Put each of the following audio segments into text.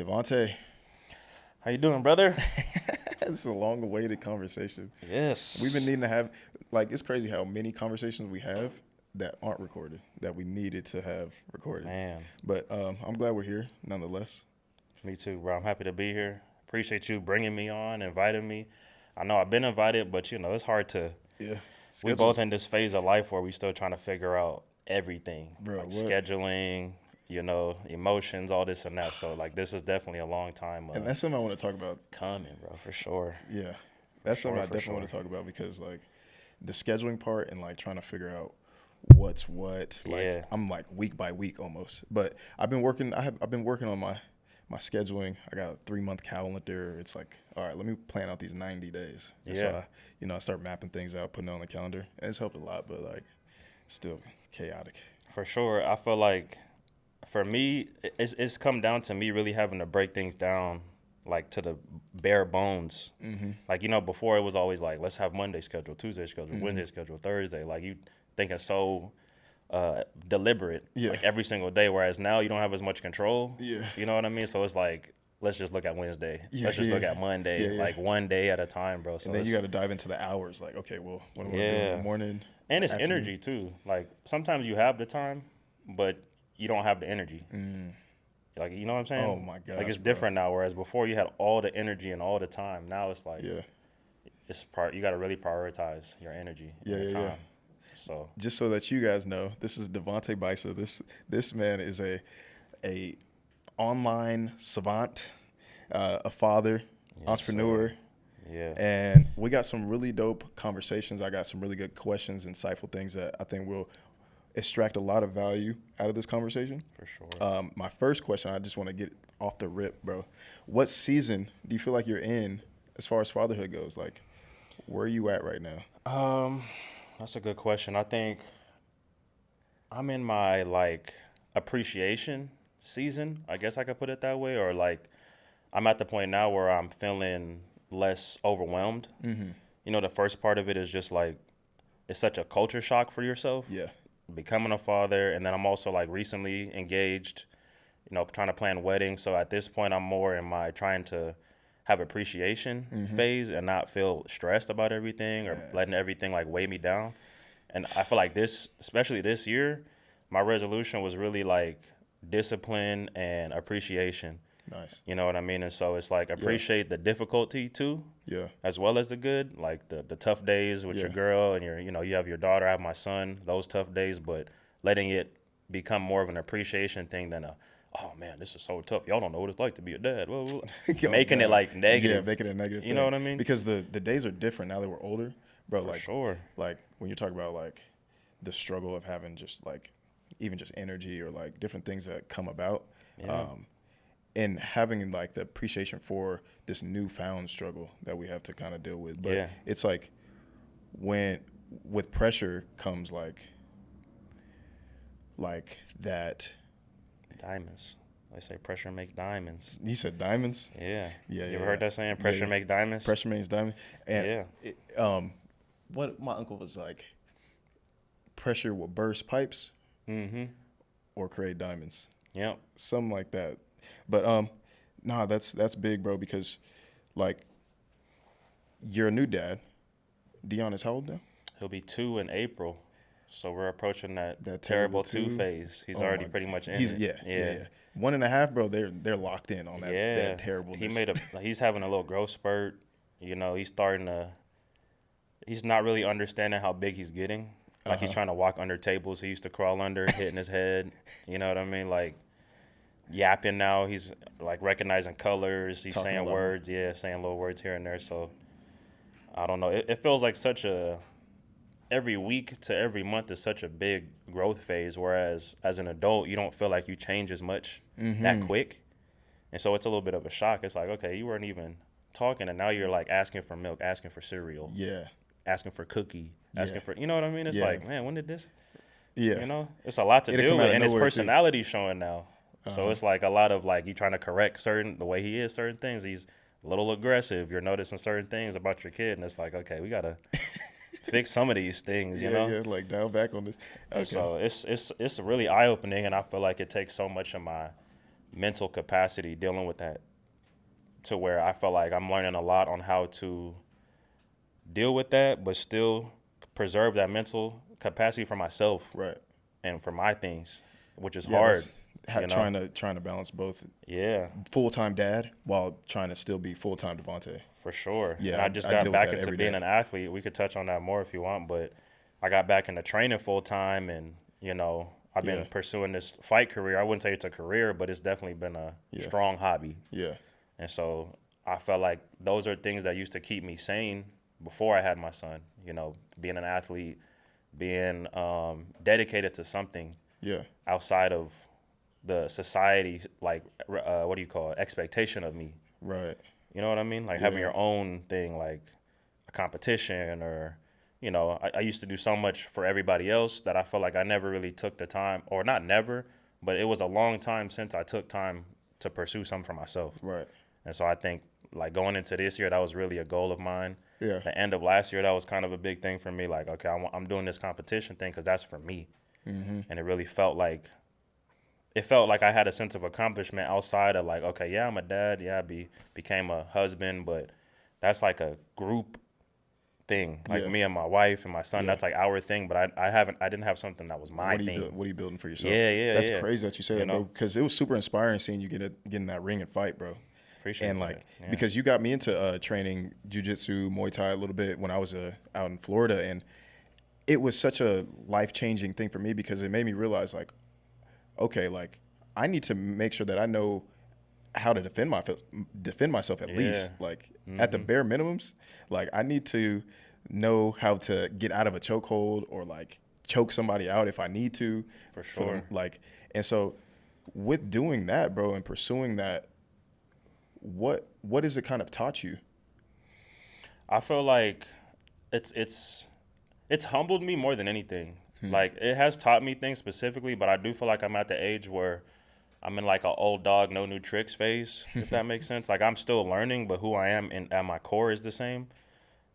Devontae, How you doing, brother? it's a long-awaited conversation. Yes. We've been needing to have, like, it's crazy how many conversations we have that aren't recorded, that we needed to have recorded. Man, But I'm glad we're here, nonetheless. me too, bro. I'm happy to be here. Appreciate you bringing me on, inviting me. I know I've been invited, but, it's hard to Yeah. we both in this phase of life where we still trying to figure out everything. Bro, like what? scheduling, emotions, all this and that. So, this is definitely a long time And that's something I want to talk about. coming, bro, for sure. Yeah. That's something I for definitely want to sure. talk about because, like, the scheduling part and, like, trying to figure out what's what. Like, Yeah. I'm, like, week by week almost. But I've been working on my scheduling. I got a 3-month calendar. It's like, all right, let me plan out these 90 days. And so I start mapping things out, putting it on the calendar. And it's helped a lot, but, like, still chaotic. For sure. I feel like for me, it's come down to me really having to break things down, like, to the bare bones. Mm-hmm. Like, before it was always like, let's have Monday schedule, Tuesday schedule, Wednesday schedule, Thursday. Like, you thinking so deliberate, like, every single day. Whereas now you don't have as much control. Yeah. You know what I mean? So it's like, let's just look at Wednesday. Yeah, Let's just look yeah. at Monday, Yeah. like, one day at a time, bro. So And then you it's- got to dive into the hours. Like, okay, well, what am I doing in Yeah. the morning? and it's afternoon? energy too. Like, sometimes you have the time, but you don't have the energy. Like, you know what I'm saying? Oh, my gosh, Like, it's bro. different now. Whereas before you had all the energy and all the time. Now it's like, Yeah. you got to really prioritize your energy and your time. So Just so that you guys know, this is Devontae Bisa. This man is a online savant, a father, entrepreneur. sir. Yeah. And we got some really dope conversations. I got some really good questions, insightful things that I think will extract a lot of value out of this conversation. For sure. My first question, I just want to get off the rip, bro. What season do you feel like you're in as far as fatherhood goes? Like, where are you at right now? That's a good question. I think I'm in my, like, appreciation season, I guess I could put it that way, or, like, I'm at the point now where I'm feeling less overwhelmed. The first part of it is just, like, it's such a culture shock for yourself. Yeah. Becoming a father, and then I'm also, like, recently engaged, trying to plan weddings. So at this point, I'm more in my trying to have appreciation phase and not feel stressed about everything or letting everything, like, weigh me down. And I feel like this, especially this year, my resolution was really, like, discipline and appreciation. Nice. You know what I mean? And so it's like appreciate the difficulty too, Yeah. as well as the good, like the tough days with your girl and you have your daughter, I have my son, those tough days, but letting it become more of an appreciation thing than oh man, this is so tough. Y'all don't know what it's like to be a dad. Well, making it like negative. Yeah, making it a negative. You know what I mean? Because the days are different now that we're older, bro. For sure. Like when you talk about like the struggle of having just like even just energy or like different things that come about. Yeah. And having like the appreciation for this newfound struggle that we have to kind of deal with. But it's like when with pressure comes like that. Diamonds. They say pressure makes diamonds. He said diamonds. Yeah. Yeah. You ever heard that saying? Pressure makes diamonds? Pressure makes diamonds. And Yeah. what my uncle was like, pressure will burst pipes or create diamonds. Yep. Something like that. But that's big, bro, because like you're a new dad. Dion is how old now? He'll be 2 in April. So we're approaching that terrible terrible 2 phase. He's already pretty much in it. Yeah. 1.5, bro, they're locked in on that terribleness. He's having a little growth spurt. He's not really understanding how big he's getting. Like he's trying to walk under tables he used to crawl under, hitting his head. You know what I mean? Like yapping now. He's like recognizing colors. He's Talking saying a lot words. Yeah, saying little words here and there. So I don't know. It feels like every week to every month is such a big growth phase, whereas as an adult, you don't feel like you change as much that quick. And so it's a little bit of a shock. It's like, okay, you weren't even talking, and now you're like asking for milk, asking for cereal, asking for cookie, asking for, you know what I mean? It's like, man, when did this? Yeah. It's a lot to It'll deal come out with, of and his nowhere, too. personality showing now. So it's like a lot of like you trying to correct the way he is, certain things. He's a little aggressive. You're noticing certain things about your kid, and it's like, okay, we gotta fix some of these things, you know? Yeah, like dial back on this. Okay. So it's really eye opening, and I feel like it takes so much of my mental capacity dealing with that, to where I feel like I'm learning a lot on how to deal with that, but still preserve that mental capacity for myself Right. and for my things, which is Yeah, hard. trying to balance both. Yeah, Full-time dad while trying to still be full-time Devontae. for sure. Yeah, And I just I got deal with back that into every being day. an athlete. We could touch on that more if you want, but I got back into training full time, and I've been Yeah. pursuing this fight career. I wouldn't say it's a career, but it's definitely been a Yeah. strong hobby. Yeah. And so I felt like those are things that used to keep me sane before I had my son. Being an athlete, being dedicated to something Yeah. outside of the society's what do you call it, expectation of me. Right. You know what I mean? Like having your own thing, like a competition, or I used to do so much for everybody else that I felt like I never really took the time, or not never, but it was a long time since I took time to pursue something for myself. Right. And so I think like going into this year, that was really a goal of mine. Yeah. The end of last year, that was kind of a big thing for me. Like, okay, I'm doing this competition thing because that's for me. Mm-hmm. And it really felt like I had a sense of accomplishment outside of like, okay, yeah, I'm a dad. Yeah, I became a husband, but that's like a group thing. Like me and my wife and my son, that's like our thing. But I didn't have something that was my thing. What are you building for yourself? Yeah, That's crazy that you say that, bro. know? Because it was super inspiring seeing you get in that ring and fight, bro. Appreciate And that. like Yeah. because you got me into training jiu-jitsu, Muay Thai a little bit when I was out in Florida, and it was such a life-changing thing for me because it made me realize like, okay, like I need to make sure that I know how to defend myself at least, like at the bare minimums. Like I need to know how to get out of a chokehold or like choke somebody out if I need to. For sure. And so with doing that, bro, and pursuing that, what has it kind of taught you? I feel like it's humbled me more than anything. Like it has taught me things specifically, but I do feel like I'm at the age where I'm in like an old dog, no new tricks phase, if that makes sense. Like I'm still learning, but who I am at my core is the same.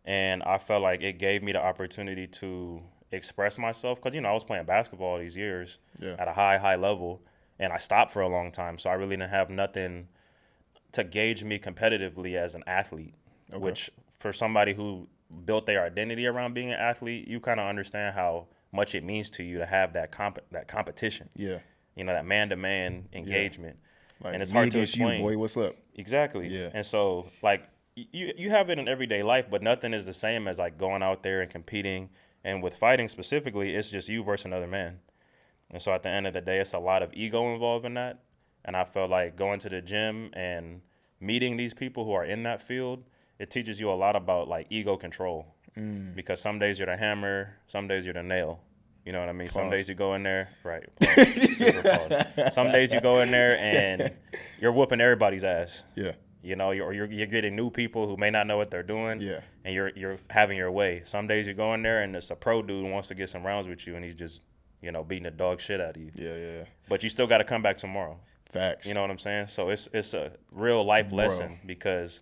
And I felt like it gave me the opportunity to express myself because, I was playing basketball all these years at a high level, and I stopped for a long time. So I really didn't have nothing to gauge me competitively as an athlete, which for somebody who built their identity around being an athlete, you kind of understand how much it means to you to have that competition. Yeah. That man-to-man engagement. Like, and it's me hard to against explain. you, boy, what's up? Exactly. Yeah. And so, like, you have it in everyday life, but nothing is the same as, like, going out there and competing. And with fighting specifically, it's just you versus another man. And so at the end of the day, it's a lot of ego involved in that. And I felt like going to the gym and meeting these people who are in that field, it teaches you a lot about, like, ego control. Because some days you're the hammer, some days you're the nail. You know what I mean? Pause. Some days you go in there, right? Pause, super pause. Some days you go in there and you're whooping everybody's ass. Yeah. You're getting new people who may not know what they're doing. Yeah. And you're having your way. Some days you go in there and it's a pro dude who wants to get some rounds with you, and he's just beating the dog shit out of you. Yeah. But you still got to come back tomorrow. Facts. You know what I'm saying? So it's a real life lesson because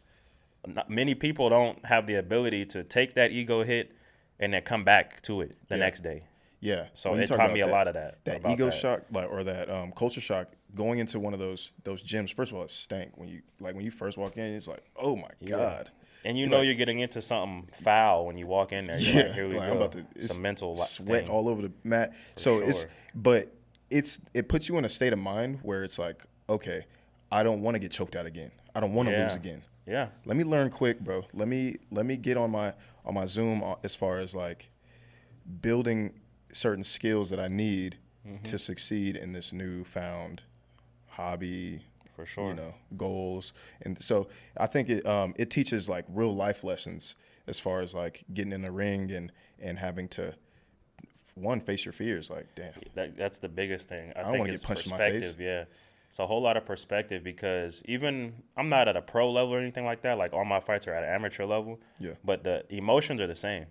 many people don't have the ability to take that ego hit and then come back to it the next day. Yeah. So it taught me a lot of that. That ego shock, or that culture shock, going into one of those gyms. First of all, it stank when you first walk in. It's like, oh my god. And you're getting into something foul when you walk in there. You're like, here we go. I'm about to it's a mental sweat thing. all over the mat. It puts you in a state of mind where it's like, okay, I don't want to get choked out again. I don't want to lose again. Yeah. Let me learn quick, bro. Let me get on my Zoom as far as like building certain skills that I need to succeed in this newfound hobby, for sure, goals. And so I think it teaches like real life lessons as far as like getting in the ring and having to face your fears. Like, damn, that's the biggest thing. I don't think want to it's get punched in my perspective. face. Yeah, it's a whole lot of perspective because even I'm not at a pro level or anything like that. Like all my fights are at an amateur level. Yeah, but the emotions are the same.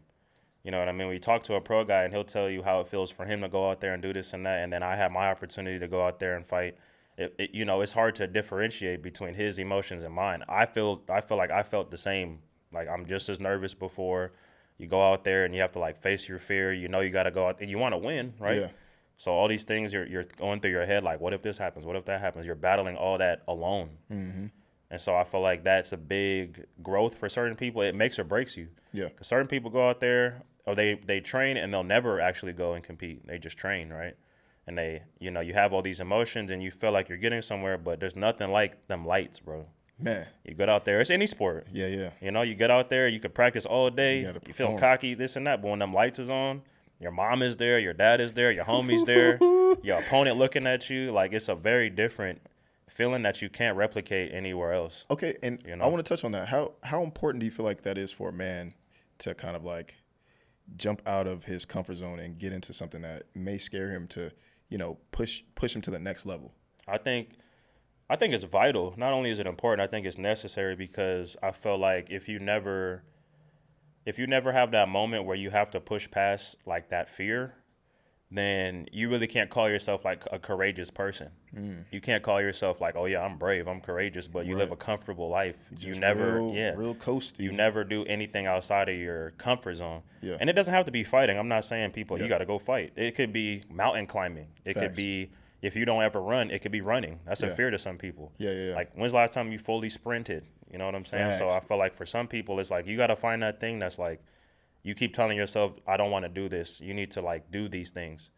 You know what I mean? When you talk to a pro guy and he'll tell you how it feels for him to go out there and do this and that, and then I have my opportunity to go out there and fight. It's hard to differentiate between his emotions and mine. I feel like I felt the same. Like I'm just as nervous before. You go out there and you have to like face your fear. You got to go out and you want to win, right? Yeah. So all these things you're going through your head, like, what if this happens? What if that happens? You're battling all that alone. Mm-hmm. And so I feel like that's a big growth for certain people. It makes or breaks you. Yeah. Because certain people go out there, or they train, and they'll never actually go and compete. They just train, right? And they, you know, you have all these emotions, and you feel like you're getting somewhere, but there's nothing like them lights, bro. Man. You get out there, it's any sport. Yeah, yeah. You know, you get out there, you could practice all day, you feel perform. cocky, this and that, but when them lights is on, your mom is there, your dad is there, your homie's there, your opponent looking at you, like, it's a very different feeling that you can't replicate anywhere else. Okay, and you know? I want to touch on that. How important do you feel like that is for a man to kind of like jump out of his comfort zone and get into something that may scare him to, you know, push him to the next level? I think it's vital. Not only is it important, I think it's necessary, because I feel like if you never have that moment where you have to push past like that fear, then you really can't call yourself like a courageous person. You can't call yourself like, oh yeah, I'm brave, I'm courageous, but you live a comfortable life. Just you never, real coasty. You never do anything outside of your comfort zone. Yeah. And it doesn't have to be fighting. I'm not saying people, you got to go fight. It could be mountain climbing. It could be, if you don't ever run, it could be running. That's a fear to some people. Yeah. Like, when's the last time you fully sprinted? You know what I'm saying? So I feel like for some people, it's like you got to find that thing that's like, you keep telling yourself, I don't want to do this. You need to like do these things.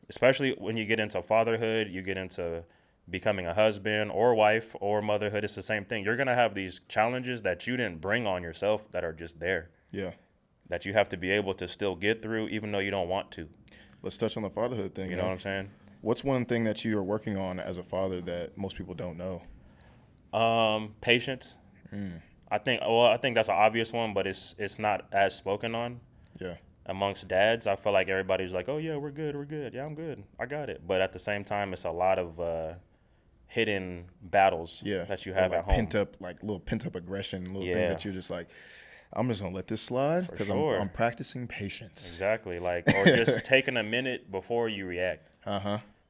Especially when you get into fatherhood, you get into becoming a husband or wife or motherhood. It's the same thing. You're going to have these challenges that you didn't bring on yourself that are just there. Yeah. That you have to be able to still get through even though you don't want to. Let's touch on the fatherhood thing. You know what I'm saying? What's one thing that you are working on as a father that most people don't know? Patience. I think that's an obvious one, but it's not as spoken on. Yeah. Amongst dads, I feel like everybody's like, oh yeah, we're good. Yeah, I'm good. I got it. But at the same time, it's a lot of hidden battles that you have at home. Little pent up aggression, little things that you're just like, I'm just gonna let this slide because I'm practicing patience. Exactly. Like, or just taking a minute before you react.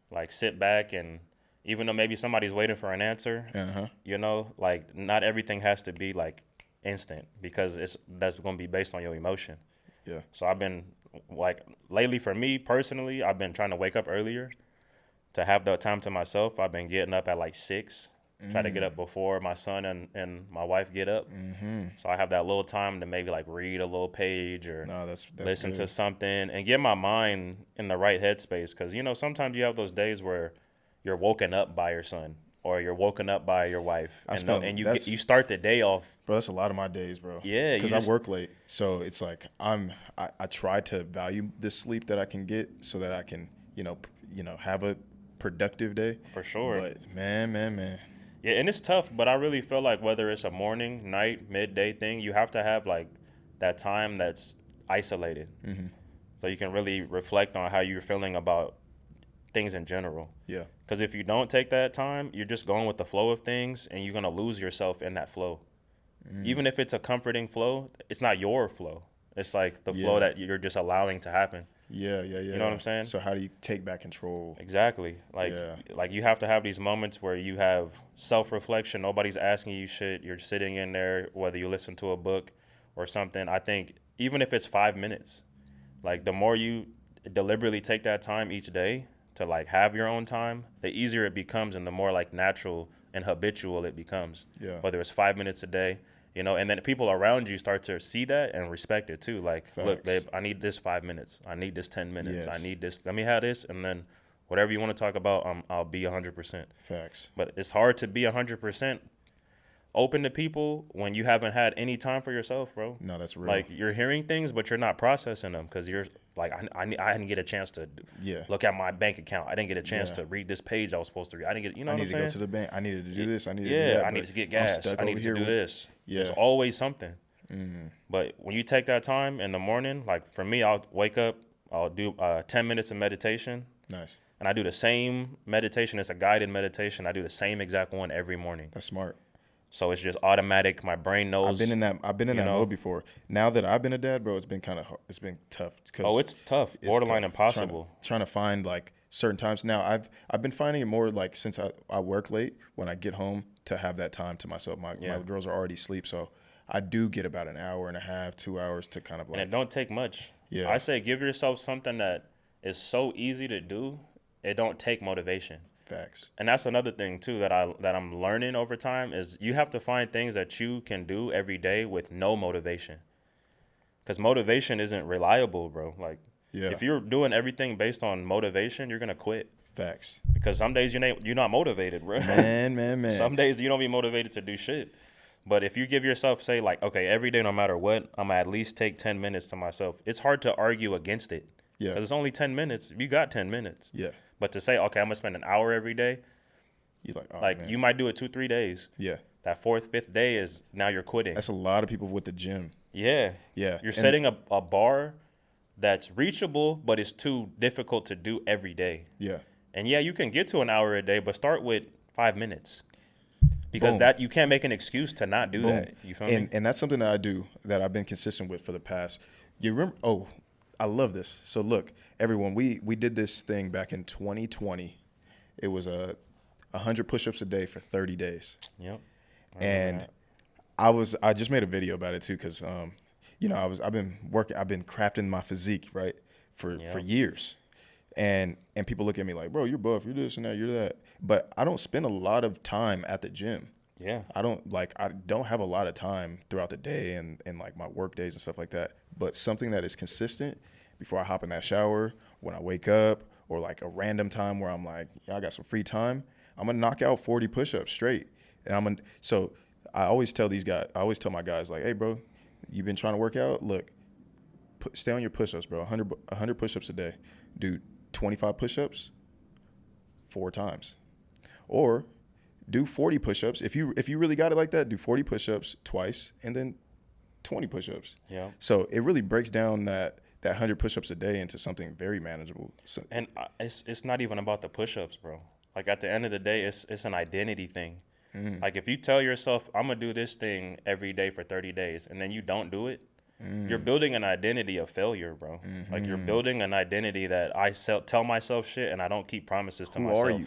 Like, sit back, and even though maybe somebody's waiting for an answer, you know, like, not everything has to be like instant, because that's going to be based on your emotion. Yeah. So I've been like, lately for me personally, I've been trying to wake up earlier to have the time to myself. I've been getting up at like 6, try to get up before my son and my wife get up. So I have that little time to maybe like read a little page or that's listen good. to something and get my mind in the right headspace. Because, you know, sometimes you have those days where you're woken up by your son or you're woken up by your wife, and you start the day off. Bro, that's a lot of my days, bro. Yeah, because I work late, so it's like I try to value this sleep that I can get so that I can you know have a productive day. For sure. But man. Yeah, and it's tough, but I really feel like whether it's a morning, night, midday thing, you have to have like that time that's isolated, so you can really reflect on how you're feeling about things in general. Yeah. Because if you don't take that time, you're just going with the flow of things, and you're going to lose yourself in that flow. Even if it's a comforting flow, it's not your flow. It's like the flow that you're just allowing to happen. Yeah. You know what I'm saying? So how do you take back control? Exactly. Like you have to have these moments where you have self-reflection. Nobody's asking you shit. You're sitting in there, whether you listen to a book or something. I think even if it's 5 minutes, like the more you deliberately take that time each day to like have your own time, the easier it becomes and the more like natural and habitual it becomes. Yeah. Whether it's 5 minutes a day, you know, and then people around you start to see that and respect it too. Like, look, babe, I need this 5 minutes. I need this 10 minutes. I need this. Let me have this. And then whatever you want to talk about, I'll be 100%. Facts. But it's hard to be 100% open to people when you haven't had any time for yourself, bro. No, that's real. Like, you're hearing things, but you're not processing them because you're like, I didn't get a chance to look at my bank account. I didn't get a chance to read this page I was supposed to read. I didn't get, you know what I'm saying? I need to go to the bank. I needed to do this. I needed to do that. I needed to get gas. I needed to do this. Yeah. There's always something. But when you take that time in the morning, like for me, I'll wake up, I'll do 10 minutes of meditation. Nice. And I do the same meditation. It's a guided meditation. I do the same exact one every morning. That's smart. So it's just automatic. My brain knows. I've been in that mode before. Now that I've been a dad, bro, it's been tough. It's tough. Borderline impossible. Trying to find like certain times. Now I've been finding it more like since I work late, when I get home, to have that time to myself. My girls are already asleep, so I do get about an hour and a half, 2 hours to kind of like. And it don't take much. Yeah. I say give yourself something that is so easy to do. It don't take motivation. Facts. And that's another thing too that I'm learning over time is you have to find things that you can do every day with no motivation. Because motivation isn't reliable, bro. Like, if you're doing everything based on motivation, you're gonna quit. Facts. Because some days you're not motivated, bro. Man. Some days you don't be motivated to do shit. But if you give yourself, say, like, okay, every day, no matter what, I'm gonna at least take 10 minutes to myself. It's hard to argue against it. Yeah. Because it's only 10 minutes. You got 10 minutes. Yeah. But to say, okay, I'm gonna spend an hour every day, you're like, oh, like, man. you might do it 2-3 days. Yeah. That 4th, 5th day is now you're quitting. That's a lot of people with the gym. Yeah. Yeah. You're setting a bar that's reachable, but it's too difficult to do every day. Yeah. And yeah, you can get to an hour a day, but start with 5 minutes. Because Boom. that you can't make an excuse to not do Boom. that. You feel me? And that's something that I do that I've been consistent with for the past. You remember? Oh, I love this. So look, everyone, we did this thing back in 2020. It was 100 push-ups a day for 30 days. Yep. And I just made a video about it too, because you know, I've been crafting my physique, right, for years. And people look at me like, bro, you're buff, you're this and that, you're that. But I don't spend a lot of time at the gym. Yeah. I don't have a lot of time throughout the day and like my work days and stuff like that. But something that is consistent before I hop in that shower, when I wake up, or like a random time where I'm like, yeah, I got some free time, I'm gonna knock out 40 push-ups straight. And so I always tell my guys, like, hey, bro, you've been trying to work out? Look, stay on your push-ups, bro. 100 push-ups a day. Do 25 push-ups 4 times. Or do 40 push-ups. If you really got it like that, do 40 push-ups twice and then 20 push-ups. Yeah. So it really breaks down that 100 push-ups a day into something very manageable. So, and it's not even about the push-ups, bro. Like, at the end of the day, it's an identity thing. Like, if you tell yourself, I'm going to do this thing every day for 30 days, and then you don't do it, you're building an identity of failure, bro. Like, you're building an identity that I tell myself shit and I don't keep promises to myself. Who are you?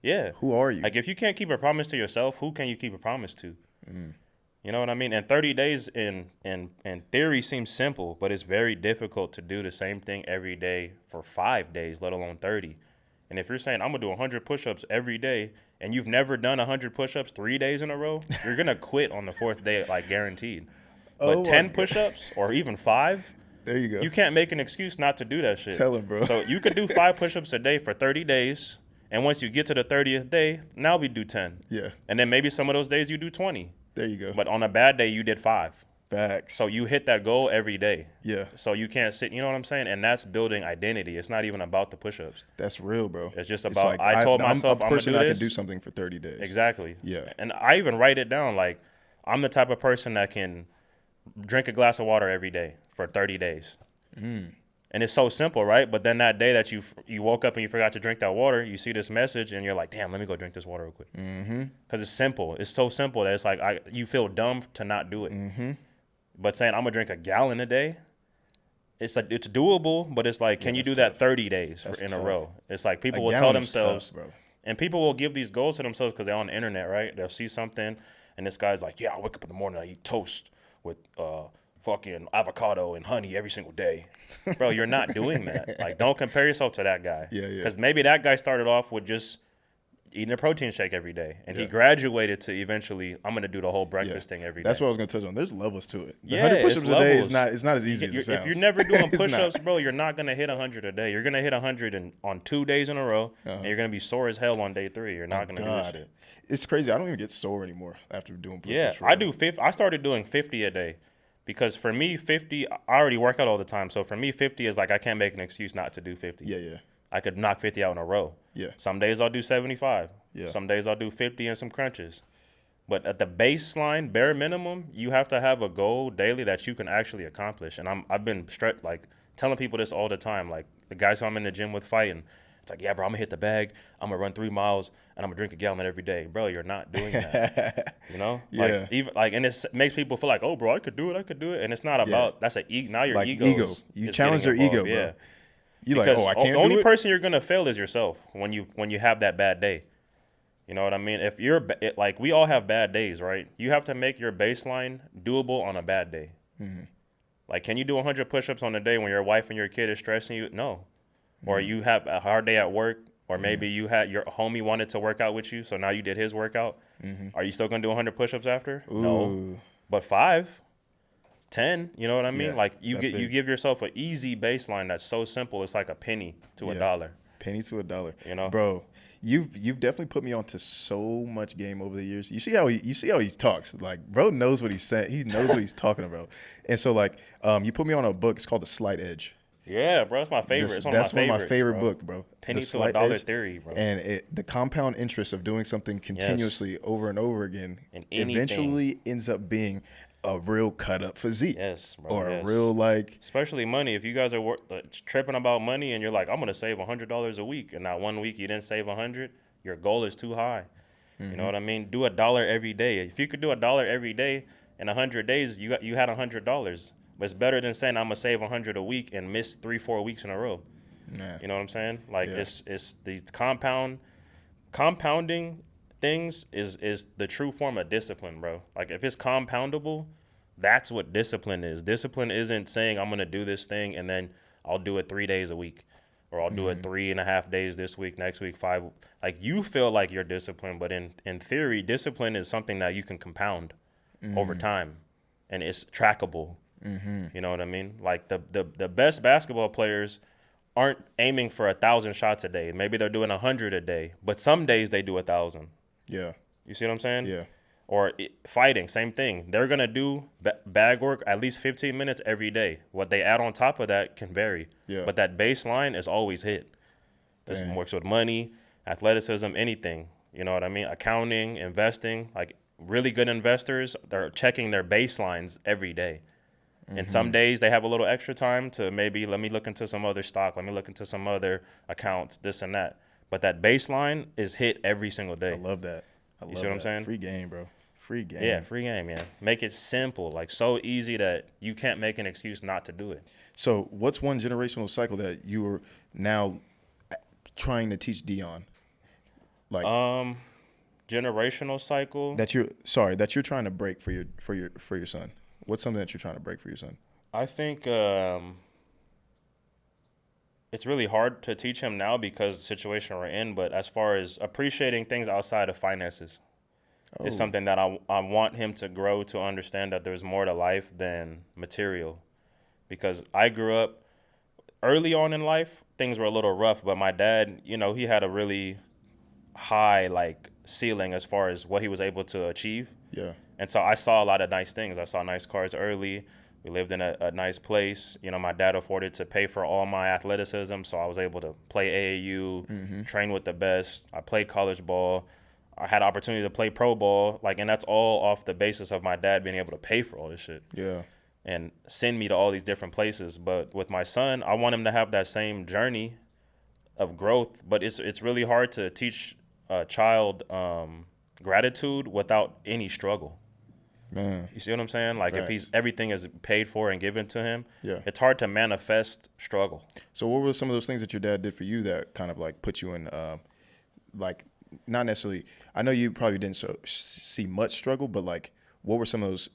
Yeah. Who are you? Like, if you can't keep a promise to yourself, who can you keep a promise to? You know what I mean? And 30 days in theory seems simple, but it's very difficult to do the same thing every day for 5 days, let alone 30. And if you're saying, I'm going to do 100 push-ups every day, and you've never done 100 push-ups 3 days in a row, you're going to quit on the 4th day, like, guaranteed. But 10 push-ups or even 5, there you go. You can't make an excuse not to do that shit. Tell him, bro. So you could do 5 push-ups a day for 30 days, and once you get to the 30th day, now we do 10. Yeah. And then maybe some of those days you do 20. There you go. But on a bad day, you did 5. Facts. So you hit that goal every day. Yeah. So you can't sit, you know what I'm saying? And that's building identity. It's not even about the push-ups. That's real, bro. It's just about, like, I told myself I'm going to do I this. can do something for 30 days. Exactly. Yeah. And I even write it down. Like, I'm the type of person that can drink a glass of water every day for 30 days. And it's so simple, right? But then that day that you woke up and you forgot to drink that water, you see this message and you're like, damn, let me go drink this water real quick. Because it's simple. It's so simple that it's like you feel dumb to not do it. But saying I'm going to drink a gallon a day, it's like it's doable, but it's like, can you do that 30 days in a row? It's like people will tell themselves, and people will give these goals to themselves because they're on the internet, right? They'll see something, and this guy's like, yeah, I wake up in the morning, I eat toast with fucking avocado and honey every single day. Bro, you're not doing that. Like, don't compare yourself to that guy. Yeah. Because maybe that guy started off with just eating a protein shake every day, and he graduated to eventually, I'm going to do the whole breakfast thing every day. That's what I was going to touch on. There's levels to it. The 100 push-ups a day is not as easy as it sounds. If you're never doing push-ups, bro, you're not going to hit 100 a day. You're going to hit 100 on 2 days in a row, and you're going to be sore as hell on day 3. You're not going to do this shit. It's crazy. I don't even get sore anymore after doing push-ups. Yeah, I started doing 50 a day. Because for me, 50, I already work out all the time. So for me, 50 is like I can't make an excuse not to do 50. Yeah. I could knock 50 out in a row. Yeah. Some days I'll do 75. Yeah. Some days I'll do 50 and some crunches. But at the baseline, bare minimum, you have to have a goal daily that you can actually accomplish. And I've been telling people this all the time. Like, the guys who I'm in the gym with fighting, it's like, yeah, bro, I'm going to hit the bag. I'm going to run 3 miles, and I'm going to drink a gallon every day. Bro, you're not doing that. You know? Yeah. And it makes people feel like, oh, bro, I could do it. And it's not about, now your like ego. You challenge their ego, bro. Yeah. You like, I can't do it? The only person you're going to fail is yourself when you have that bad day. You know what I mean? If like, we all have bad days, right? You have to make your baseline doable on a bad day. Like, can you do 100 push-ups on a day when your wife and your kid is stressing you? No. or you have a hard day at work, or maybe you had your homie wanted to work out with you, so now you did his workout. Are you still gonna do 100 push-ups after? Ooh. No, but 5, 10, you know what I mean? Yeah, Like you big. give yourself an easy baseline that's so simple. It's like a penny to a dollar. Penny to a dollar. You know, bro. You've definitely put me onto so much game over the years. You see how he talks. Like, bro knows what he's saying. He knows what he's talking about. And so, like, you put me on a book. It's called The Slight Edge. Yeah, bro, it's my favorite. That's one of my favorite book, bro. Penny to a dollar theory, bro. And the compound interest of doing something continuously over and over again eventually ends up being a real cut up physique. Yes, bro. Or a real, like, especially money. If you guys are tripping about money and you're like, I'm gonna save $100 a week, and that 1 week you didn't save 100, your goal is too high. You know what I mean? Do $1 every day. If you could do $1 every day in 100 days, you had $100. But it's better than saying I'm gonna save 100 a week and miss 3-4 weeks in a row. Nah. You know what I'm saying? Like it's these compounding things is the true form of discipline, bro. Like if it's compoundable, that's what discipline is. Discipline isn't saying I'm gonna do this thing and then I'll do it 3 days a week, or I'll do it 3.5 days this week, next week 5. Like you feel like you're disciplined, but in theory, discipline is something that you can compound over time, and it's trackable. You know what I mean? Like the best basketball players aren't aiming for 1,000 shots a day. Maybe they're doing 100 a day, but some days they do 1,000. Yeah. You see what I'm saying? Yeah. Or fighting, same thing. They're gonna do bag work at least 15 minutes every day. What they add on top of that can vary. Yeah. But that baseline is always hit. This works with money, athleticism, anything. You know what I mean? Accounting, investing. Like really good investors, they're checking their baselines every day. And some days they have a little extra time to maybe let me look into some other stock, let me look into some other accounts, this and that. But that baseline is hit every single day. I love that. You see what I'm saying? Free game, bro. Free game. Yeah, free game, yeah. Make it simple, like so easy that you can't make an excuse not to do it. So what's one generational cycle that you are now trying to teach Dion? Like generational cycle that you're trying to break for your son. What's something that you're trying to break for your son? I think it's really hard to teach him now because of the situation we're in, but as far as appreciating things outside of finances, it's something that I want him to grow to understand that there's more to life than material. Because I grew up early on in life, things were a little rough, but my dad, you know, he had a really high like ceiling as far as what he was able to achieve. Yeah. And so I saw a lot of nice things. I saw nice cars early. We lived in a nice place. You know, my dad afforded to pay for all my athleticism, so I was able to play AAU, train with the best. I played college ball. I had opportunity to play pro ball, like, and that's all off the basis of my dad being able to pay for all this shit. Yeah. And send me to all these different places. But with my son, I want him to have that same journey of growth. But it's really hard to teach a child gratitude without any struggle. Man. You see what I'm saying? Like if everything is paid for and given to him, it's hard to manifest struggle. So what were some of those things that your dad did for you that kind of like put you in, like, not necessarily, I know you probably didn't see much struggle, but like, what were some of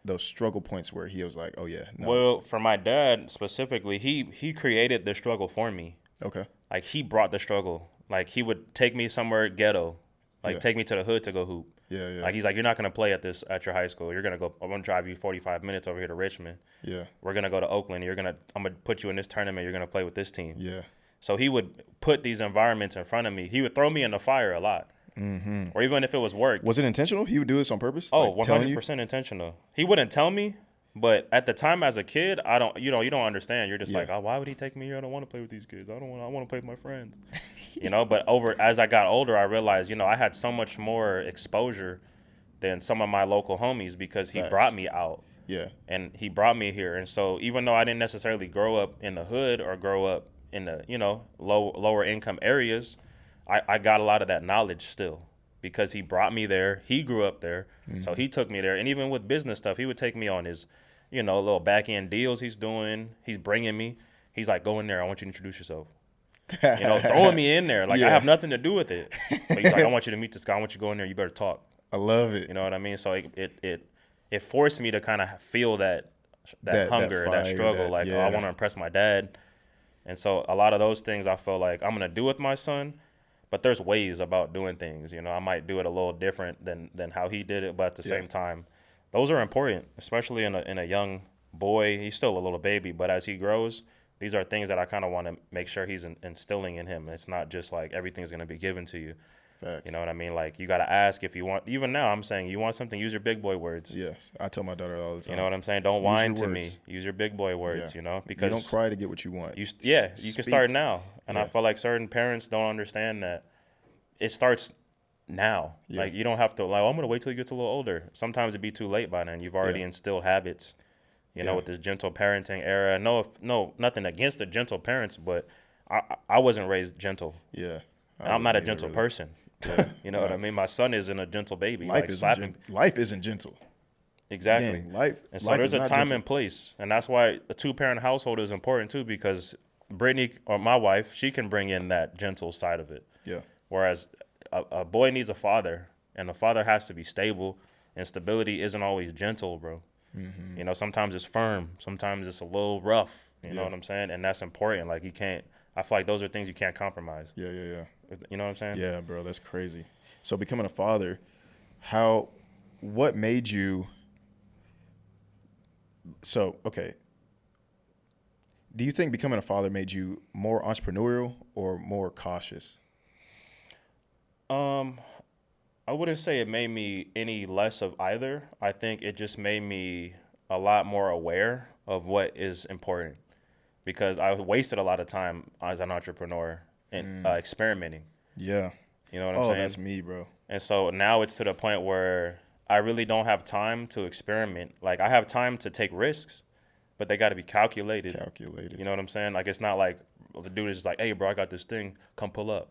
those struggle points where he was like, oh yeah. No. Well, for my dad specifically, he created the struggle for me. Okay. Like he brought the struggle. Like he would take me somewhere ghetto, like take me to the hood to go hoop. Yeah. Like he's like, you're not gonna play at your high school. You're gonna go. I'm gonna drive you 45 minutes over here to Richmond. Yeah. We're gonna go to Oakland. I'm gonna put you in this tournament. You're gonna play with this team. Yeah. So he would put these environments in front of me. He would throw me in the fire a lot. Mm-hmm. Or even if it was work. Was it intentional? He would do this on purpose? Oh, like 100% intentional. He wouldn't tell me, but at the time as a kid, you don't understand. You're just like, oh, why would he take me here? I don't want to play with these kids. I want to play with my friends. But as I got older, I realized, I had so much more exposure than some of my local homies because he brought me out. Yeah. And he brought me here. And so even though I didn't necessarily grow up in the hood or grow up in the, lower income areas, I got a lot of that knowledge still because he brought me there. He grew up there. Mm-hmm. So he took me there. And even with business stuff, he would take me on his, little back end deals he's doing. He's bringing me. He's like, go in there. I want you to introduce yourself. Throwing me in there. Like, I have nothing to do with it. But he's like, I want you to meet this guy. I want you to go in there. You better talk. I love it. You know what I mean? So it forced me to kind of feel that hunger, that struggle. I want to impress my dad. And so a lot of those things I feel like I'm going to do with my son, but there's ways about doing things. You know, I might do it a little different than how he did it, but at the same time, those are important, especially in a young boy. He's still a little baby, but as he grows, these are things that I kind of want to make sure he's instilling in him. It's not just like everything's going to be given to you. Facts. You know what I mean? Like, you got to ask if you want. Even now, I'm saying, you want something, use your big boy words. Yes, I tell my daughter all the time. You know what I'm saying? Don't whine to me. Use your big boy words, you know? Because you don't cry to get what you want. You can start now. And I feel like certain parents don't understand that it starts now. Yeah. Like, you don't have to, like, oh, I'm going to wait till he gets a little older. Sometimes it'd be too late by then. You've already instilled habits, you know, with this gentle parenting era. No, nothing against the gentle parents, but I wasn't raised gentle. Yeah. And I'm not a gentle person. Yeah. You know what I mean? My son isn't a gentle baby. Life isn't gentle. Exactly. Dang, and so there's a time and place. And that's why a 2-parent household is important too, because Brittany, or my wife, she can bring in that gentle side of it. Yeah. Whereas a boy needs a father, and the father has to be stable, and stability isn't always gentle, bro. Mm-hmm. You know, sometimes it's firm. Sometimes it's a little rough. You know what I'm saying? And that's important. Like, you can't, I feel like those are things you can't compromise. Yeah. You know what I'm saying? Yeah, bro, that's crazy. So becoming a father, what made you, okay, do you think becoming a father made you more entrepreneurial or more cautious? I wouldn't say it made me any less of either. I think it just made me a lot more aware of what is important, because I wasted a lot of time as an entrepreneur and experimenting. Yeah. You know what I'm saying? Oh, that's me, bro. And so now it's to the point where I really don't have time to experiment. Like, I have time to take risks, but they got to be calculated. You know what I'm saying? Like, it's not like the dude is just like, hey, bro, I got this thing. Come pull up.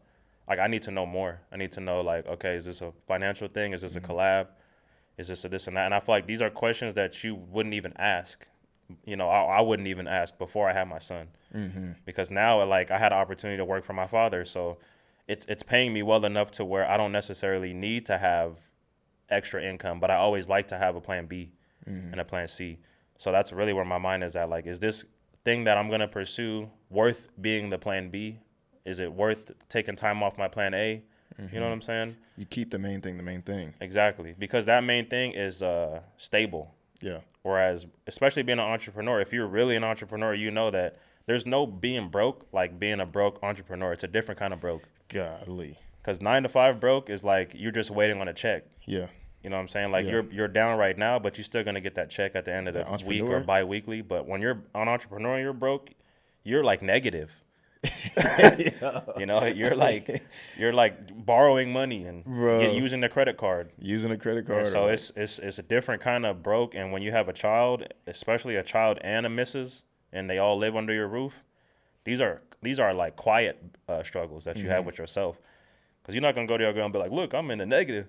Like, I need to know more. I need to know, like, okay, is this a financial thing? Is this a collab? Is this a this and that? And I feel like these are questions that you wouldn't even ask. You know, I wouldn't even ask before I had my son. Mm-hmm. Because now, like, I had an opportunity to work for my father. So it's paying me well enough to where I don't necessarily need to have extra income, but I always like to have a plan B and a plan C. So that's really where my mind is at. Like, is this thing that I'm going to pursue worth being the plan B? Is it worth taking time off my plan A? You know what I'm saying? You keep the main thing. Exactly. Because that main thing is stable. Yeah. Whereas, especially being an entrepreneur, if you're really an entrepreneur, you know that there's no being broke like being a broke entrepreneur. It's a different kind of broke. Golly. Because 9 to 5 broke is like you're just waiting on a check. Yeah. You know what I'm saying? Like, you're down right now, but you're still going to get that check at the end of the week or bi-weekly. But when you're an entrepreneur and you're broke, you're like negative. You know, you're like borrowing money and using the credit card. So it's a different kind of broke. And when you have a child, especially a child and a missus, and they all live under your roof, these are like quiet struggles that you have with yourself. Because you're not gonna go to your girl and be like, look, I'm in the negative.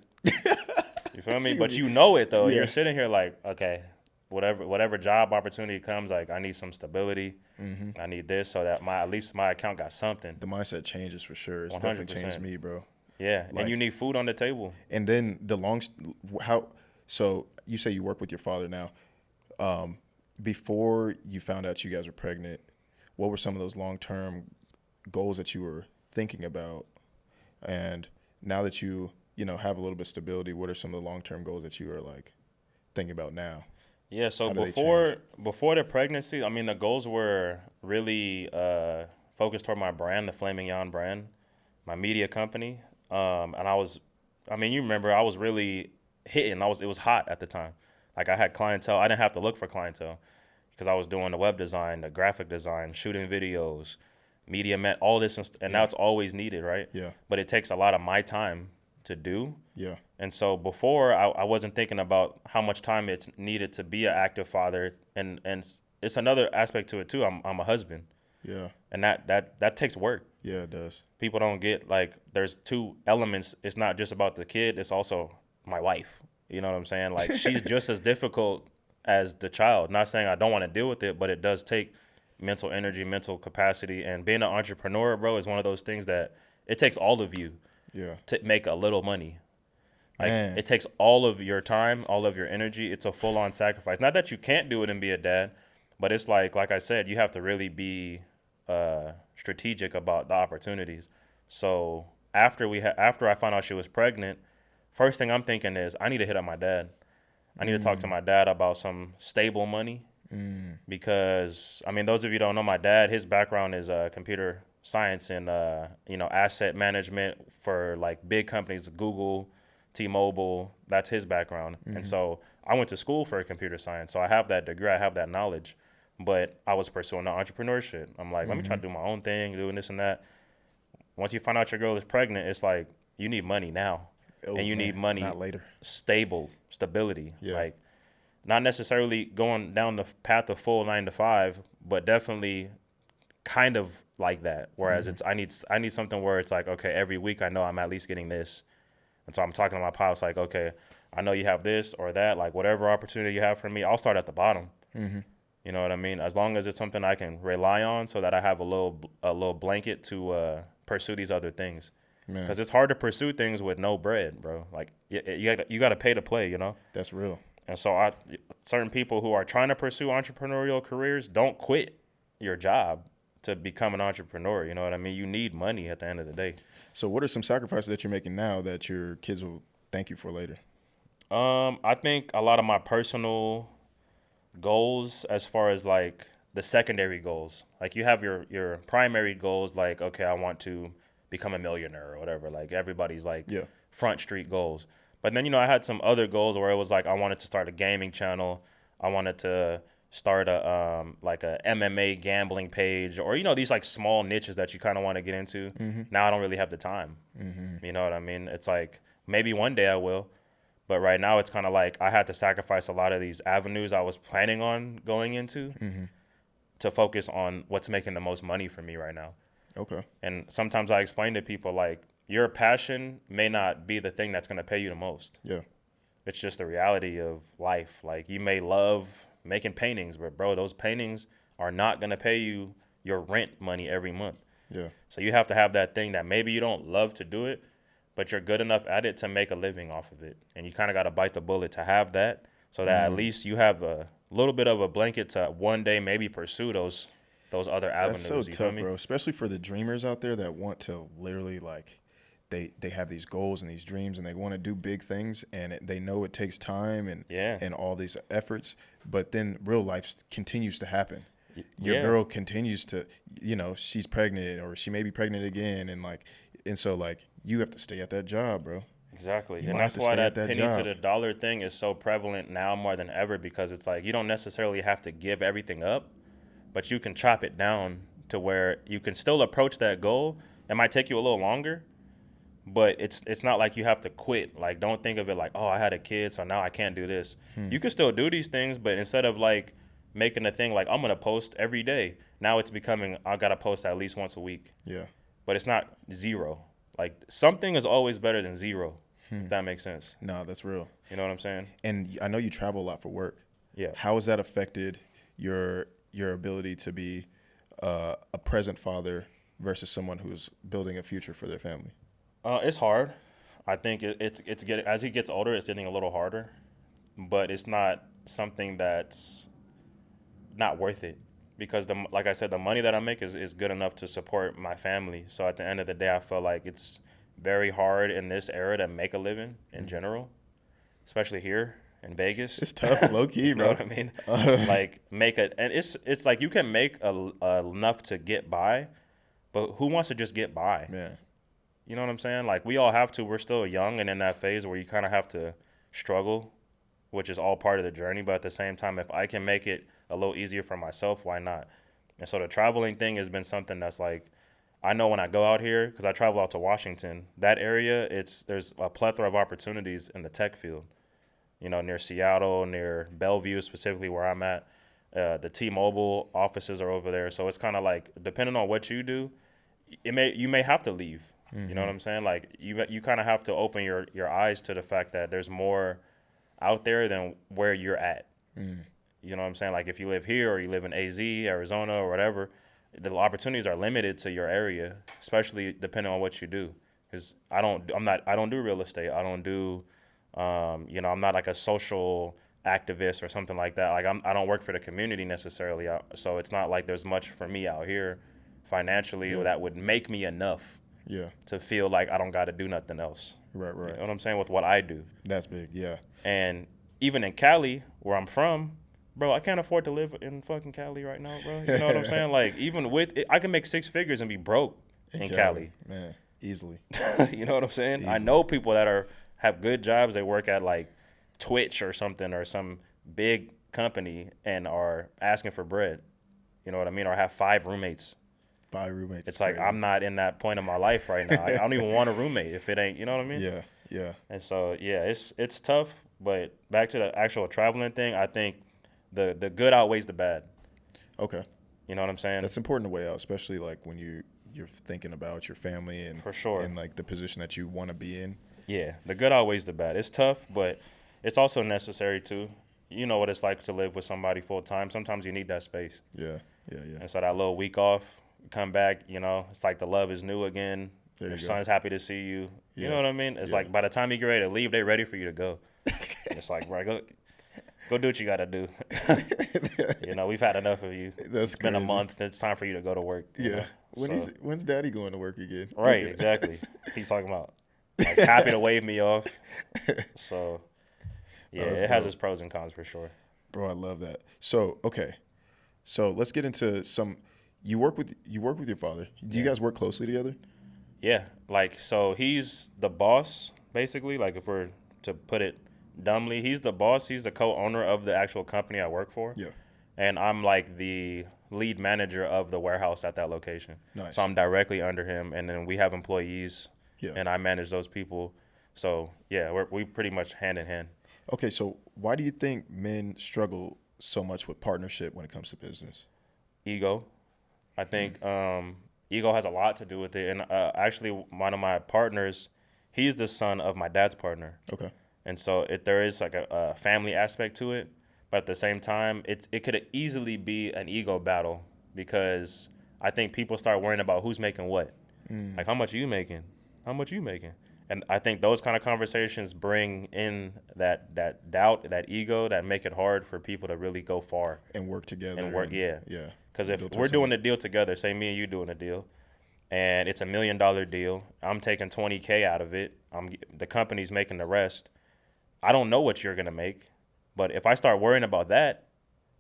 You feel me? But you know it though. Yeah. You're sitting here like, okay, whatever job opportunity comes, like, I need some stability. I need this so that at least my account got something. The mindset changes for sure. It's 100%. Definitely changed me, bro. Yeah, like, and you need food on the table. And then so you say you work with your father now. Before you found out you guys were pregnant, what were some of those long-term goals that you were thinking about? And now that you have a little bit of stability, what are some of the long-term goals that you are like thinking about now? Yeah, so before the pregnancy, I mean, the goals were really focused toward my brand, the Flaming Yon brand, my media company. And you remember, I was really hitting. It was hot at the time. Like, I had clientele. I didn't have to look for clientele because I was doing the web design, the graphic design, shooting videos, media, all this, and now it's always needed, right? Yeah. But it takes a lot of my time to do. Yeah. And so before, I wasn't thinking about how much time it's needed to be an active father, and it's another aspect to it too. I'm a husband. Yeah. And that takes work. Yeah, it does. People don't get, like, there's 2 elements. It's not just about the kid. It's also my wife. You know what I'm saying? Like, she's just as difficult as the child. Not saying I don't want to deal with it, but it does take mental energy, mental capacity. And being an entrepreneur, bro, is one of those things that it takes all of you to make a little money. Like, it takes all of your time, all of your energy. It's a full-on sacrifice. Not that you can't do it and be a dad, but it's like I said, you have to really be strategic about the opportunities. So after I found out she was pregnant, first thing I'm thinking is I need to hit up my dad. I need to talk to my dad about some stable money because, I mean, those of you who don't know my dad, his background is computer science and, asset management for like big companies, Google, T-Mobile. That's his background. And so I went to school for computer science. So I have that degree. I have that knowledge. But I was pursuing the entrepreneurship. I'm like, let me try to do my own thing, doing this and that. Once you find out your girl is pregnant, it's like you need money now. Oh, and you man, need money not later. Stability. Yeah. Like not necessarily going down the path of full 9 to 5, but definitely kind of like that. Whereas I need something where it's like, okay, every week I know I'm at least getting this. And so I'm talking to my pops like, okay, I know you have this or that, like whatever opportunity you have for me, I'll start at the bottom. You know what I mean? As long as it's something I can rely on so that I have a little blanket to pursue these other things. Because it's hard to pursue things with no bread, bro. Like you got to pay to play, you know? That's real. And so certain people who are trying to pursue entrepreneurial careers, don't quit your job to become an entrepreneur. You know what I mean? You need money at the end of the day. So what are some sacrifices that you're making now that your kids will thank you for later? I think a lot of my personal goals, as far as like the secondary goals, like you have your primary goals, like, okay, I want to become a millionaire or whatever. Like everybody's like front street goals. But then, I had some other goals where it was like I wanted to start a gaming channel. I wanted to start a MMA gambling page, or these like small niches that you kind of want to get into. Now I don't really have the time. You know what I mean? It's like maybe one day I will, but right now it's kind of like I had to sacrifice a lot of these avenues I was planning on going into to focus on what's making the most money for me right now. Okay. And sometimes I explain to people like your passion may not be the thing that's going to pay you the most. Yeah. It's just the reality of life. Like you may love making paintings, but bro, those paintings are not going to pay you your rent money every month. Yeah. So you have to have that thing that maybe you don't love to do it, but you're good enough at it to make a living off of it. And you kind of got to bite the bullet to have that so that at least you have a little bit of a blanket to one day maybe pursue those other avenues. That's so you tough, me? bro. Especially for the dreamers out there that want to literally like they have these goals and these dreams and they want to do big things and they know it takes time and all these efforts, but then real life continues to happen. Your girl continues to, she's pregnant or she may be pregnant again and so you have to stay at that job, bro. Exactly. And that's why that penny to the dollar thing is so prevalent now more than ever, because it's like you don't necessarily have to give everything up, but you can chop it down to where you can still approach that goal. It might take you a little longer, but it's not like you have to quit. Like, don't think of it like, oh, I had a kid, so now I can't do this. You can still do these things, but instead of like making a thing like I'm going to post every day, now it's becoming I got to post at least once a week. Yeah. But it's not zero. Like something is always better than zero, if that makes sense. No, that's real. You know what I'm saying? And I know you travel a lot for work. Yeah. How has that affected your ability to be a present father versus someone who's building a future for their family? It's hard. I think it's getting, as he gets older, it's getting a little harder, but it's not something that's not worth it because like I said, the money that I make is good enough to support my family. So at the end of the day, I feel like it's very hard in this era to make a living in general, especially here in Vegas. It's tough, low key, bro. You know what I mean? Like and it's like you can make enough to get by, but who wants to just get by? Man. You know what I'm saying? Like we all have to. We're still young and in that phase where you kind of have to struggle, which is all part of the journey. But at the same time, if I can make it a little easier for myself, why not? And so the traveling thing has been something that's like, I know when I go out here, because I travel out to Washington, that area, there's a plethora of opportunities in the tech field. Near Seattle, near Bellevue, specifically where I'm at. The T-Mobile offices are over there. So it's kind of like, depending on what you do, you may have to leave. You know what I'm saying? Like you kind of have to open your eyes to the fact that there's more out there than where you're at. You know what I'm saying? Like if you live here or you live in AZ, Arizona or whatever, the opportunities are limited to your area, especially depending on what you do. Because I don't do real estate. I don't do, I'm not like a social activist or something like that. Like I don't work for the community necessarily. So it's not like there's much for me out here financially that would make me enough to feel like I don't got to do nothing else. Right. You know what I'm saying? With what I do. That's big, yeah. And even in Cali, where I'm from, bro, I can't afford to live in fucking Cali right now, bro. You know what I'm saying? Like, even with it, I can make 6 figures and be broke in Cali. Man, easily. You know what I'm saying? Easily. I know people that have good jobs. They work at like Twitch or something or some big company and are asking for bread. You know what I mean? Or have 5 roommates. 5 roommates. It's like, I'm not in that point of my life right now. I don't even want a roommate if it ain't, you know what I mean? Yeah. And so, yeah, it's tough. But back to the actual traveling thing, I think the good outweighs the bad. Okay. You know what I'm saying? That's important to weigh out, especially like when you're thinking about your family and for sure, and like the position that you want to be in. Yeah, the good outweighs the bad. It's tough, but it's also necessary too. You know what it's like to live with somebody full time. Sometimes you need that space. Yeah. And so that little week off, come back, you know, it's like the love is new again. Your son's happy to see you. You know what I mean? It's like by the time you get ready to leave, they're ready for you to go. It's like, bro, go do what you got to do. You know, we've had enough of you. It's been a month. It's time for you to go to work. Yeah. When's daddy going to work again? Right, exactly. He's talking about like, happy to wave me off. So, yeah, it has its pros and cons for sure. Bro, I love that. So, okay. So let's get into some. You work with your father. Do you guys work closely together? Yeah, like so he's the boss basically. Like if we're to put it dumbly, he's the boss. He's the co-owner of the actual company I work for. Yeah. And I'm like the lead manager of the warehouse at that location. Nice. So I'm directly under him, and then we have employees, and I manage those people. So yeah, we pretty much hand in hand. Okay, so why do you think men struggle so much with partnership when it comes to business? Ego. I think ego has a lot to do with it. And actually, one of my partners, he's the son of my dad's partner. Okay. And so there is like a family aspect to it. But at the same time, it could easily be an ego battle because I think people start worrying about who's making what. Like, how much are you making? How much are you making? And I think those kind of conversations bring in that doubt, that ego, that make it hard for people to really go far. And work together. Yeah. Because if Build we're doing a deal together, say me and you doing a deal, and it's $1 million deal, I'm taking $20K out of it, the company's making the rest. I don't know what you're gonna make, but if I start worrying about that,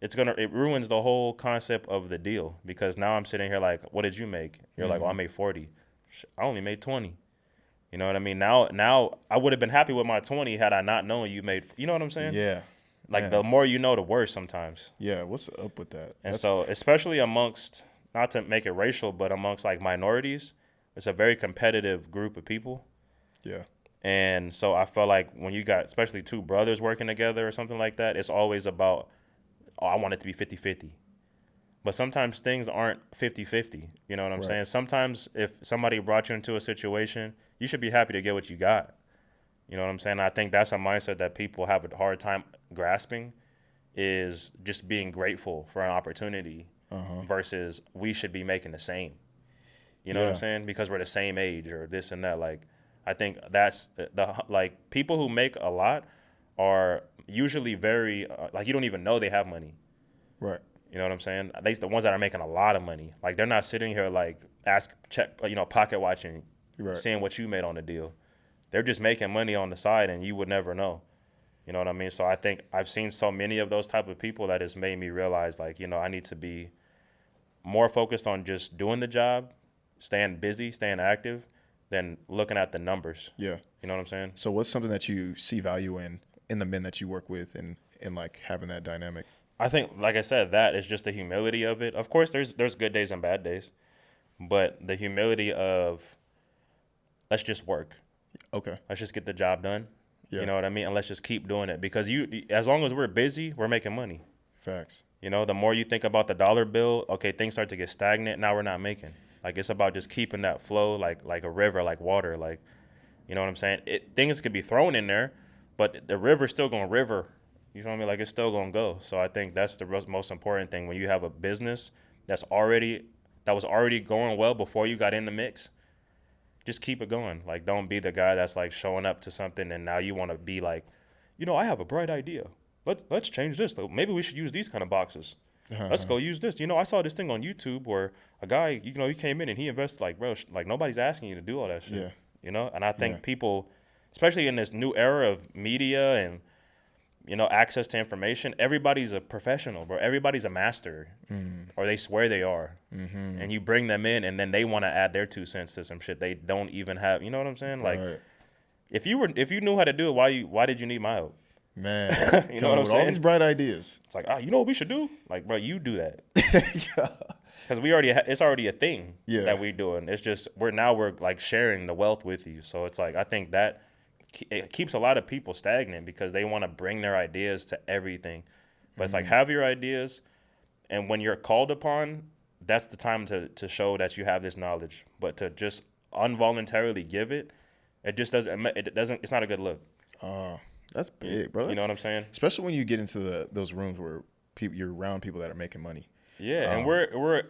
it ruins the whole concept of the deal because now I'm sitting here like, what did you make? You're like, well, I made 40. I only made 20. You know what I mean? Now I would have been happy with my 20 had I not known you made. You know what I'm saying? Yeah. Like the more you know, the worse sometimes. Yeah. What's up with that? And so, especially amongst, not to make it racial, but amongst like minorities, it's a very competitive group of people. Yeah. And so I felt like when you got especially 2 brothers working together or something like that, it's always about, oh, I want it to be 50-50. But sometimes things aren't 50-50. You know what I'm saying? Sometimes if somebody brought you into a situation, you should be happy to get what you got. You know what I'm saying? I think that's a mindset that people have a hard time grasping, is just being grateful for an opportunity versus we should be making the same. You know what I'm saying? Because we're the same age or this and that. Like, I think that's like people who make a lot are usually very like you don't even know they have money. Right. You know what I'm saying? At least the ones that are making a lot of money. Like they're not sitting here like pocket watching, seeing what you made on the deal. They're just making money on the side and you would never know. You know what I mean? So I think I've seen so many of those type of people that it's made me realize like, you know, I need to be more focused on just doing the job, staying busy, staying active, than looking at the numbers. Yeah. You know what I'm saying? So what's something that you see value in the men that you work with and like having that dynamic? I think, like I said, that is just the humility of it. Of course, there's good days and bad days, but the humility of let's just work. Okay. Let's just get the job done. Yeah. You know what I mean? And let's just keep doing it because as long as we're busy, we're making money. Facts. You know, the more you think about the dollar bill, okay, things start to get stagnant. Now we're not making. Like it's about just keeping that flow, like a river, like water, like, you know what I'm saying? Things could be thrown in there, but the river's still gonna river. You know what I mean? Like it's still gonna go. So I think that's the most important thing when you have a business that was already going well before you got in the mix. Just keep it going. Like don't be the guy that's like showing up to something and now you want to be like, you know, I have a bright idea. Let's change this though. Maybe we should use these kind of boxes. Let's go use this. I saw this thing on YouTube where a guy, he came in and he invested, like, bro, like, nobody's asking you to do all that shit. Yeah. And I think people, especially in this new era of media and, access to information, everybody's a professional, bro. Everybody's a master, or they swear they are. And you bring them in, and then they want to add their 2 cents to some shit they don't even have. You know what I'm saying? Like, if you knew how to do it, why did you need my help? Man, you know what I'm saying? All these bright ideas. It's like, you know what we should do? Like, bro, you do that. Because it's already a thing that we doing. It's just we're like sharing the wealth with you. So it's like, I think that it keeps a lot of people stagnant because they want to bring their ideas to everything. But it's like, have your ideas, and when you're called upon, that's the time to show that you have this knowledge. But to just involuntarily give it, it just doesn't. It's not a good look. That's big, bro. You know what I'm saying? Especially when you get into those rooms where you're around people that are making money. Yeah, and we're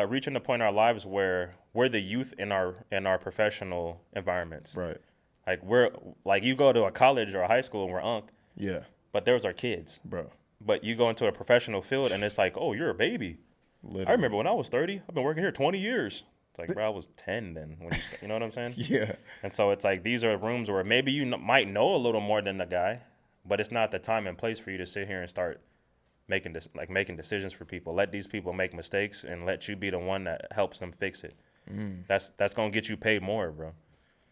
reaching the point in our lives where we're the youth in our professional environments. Right. Like, we're like, you go to a college or a high school and we're unk. Yeah. But those are kids, bro. But you go into a professional field and it's like, oh, you're a baby. Literally. I remember when I was 30. I've been working here 20 years. It's like, bro, I was 10 then when you know what I'm saying? Yeah. And so it's like, these are rooms where maybe you might know a little more than the guy, but it's not the time and place for you to sit here and start making decisions for people. Let these people make mistakes and let you be the one that helps them fix it. That's gonna get you paid more, bro,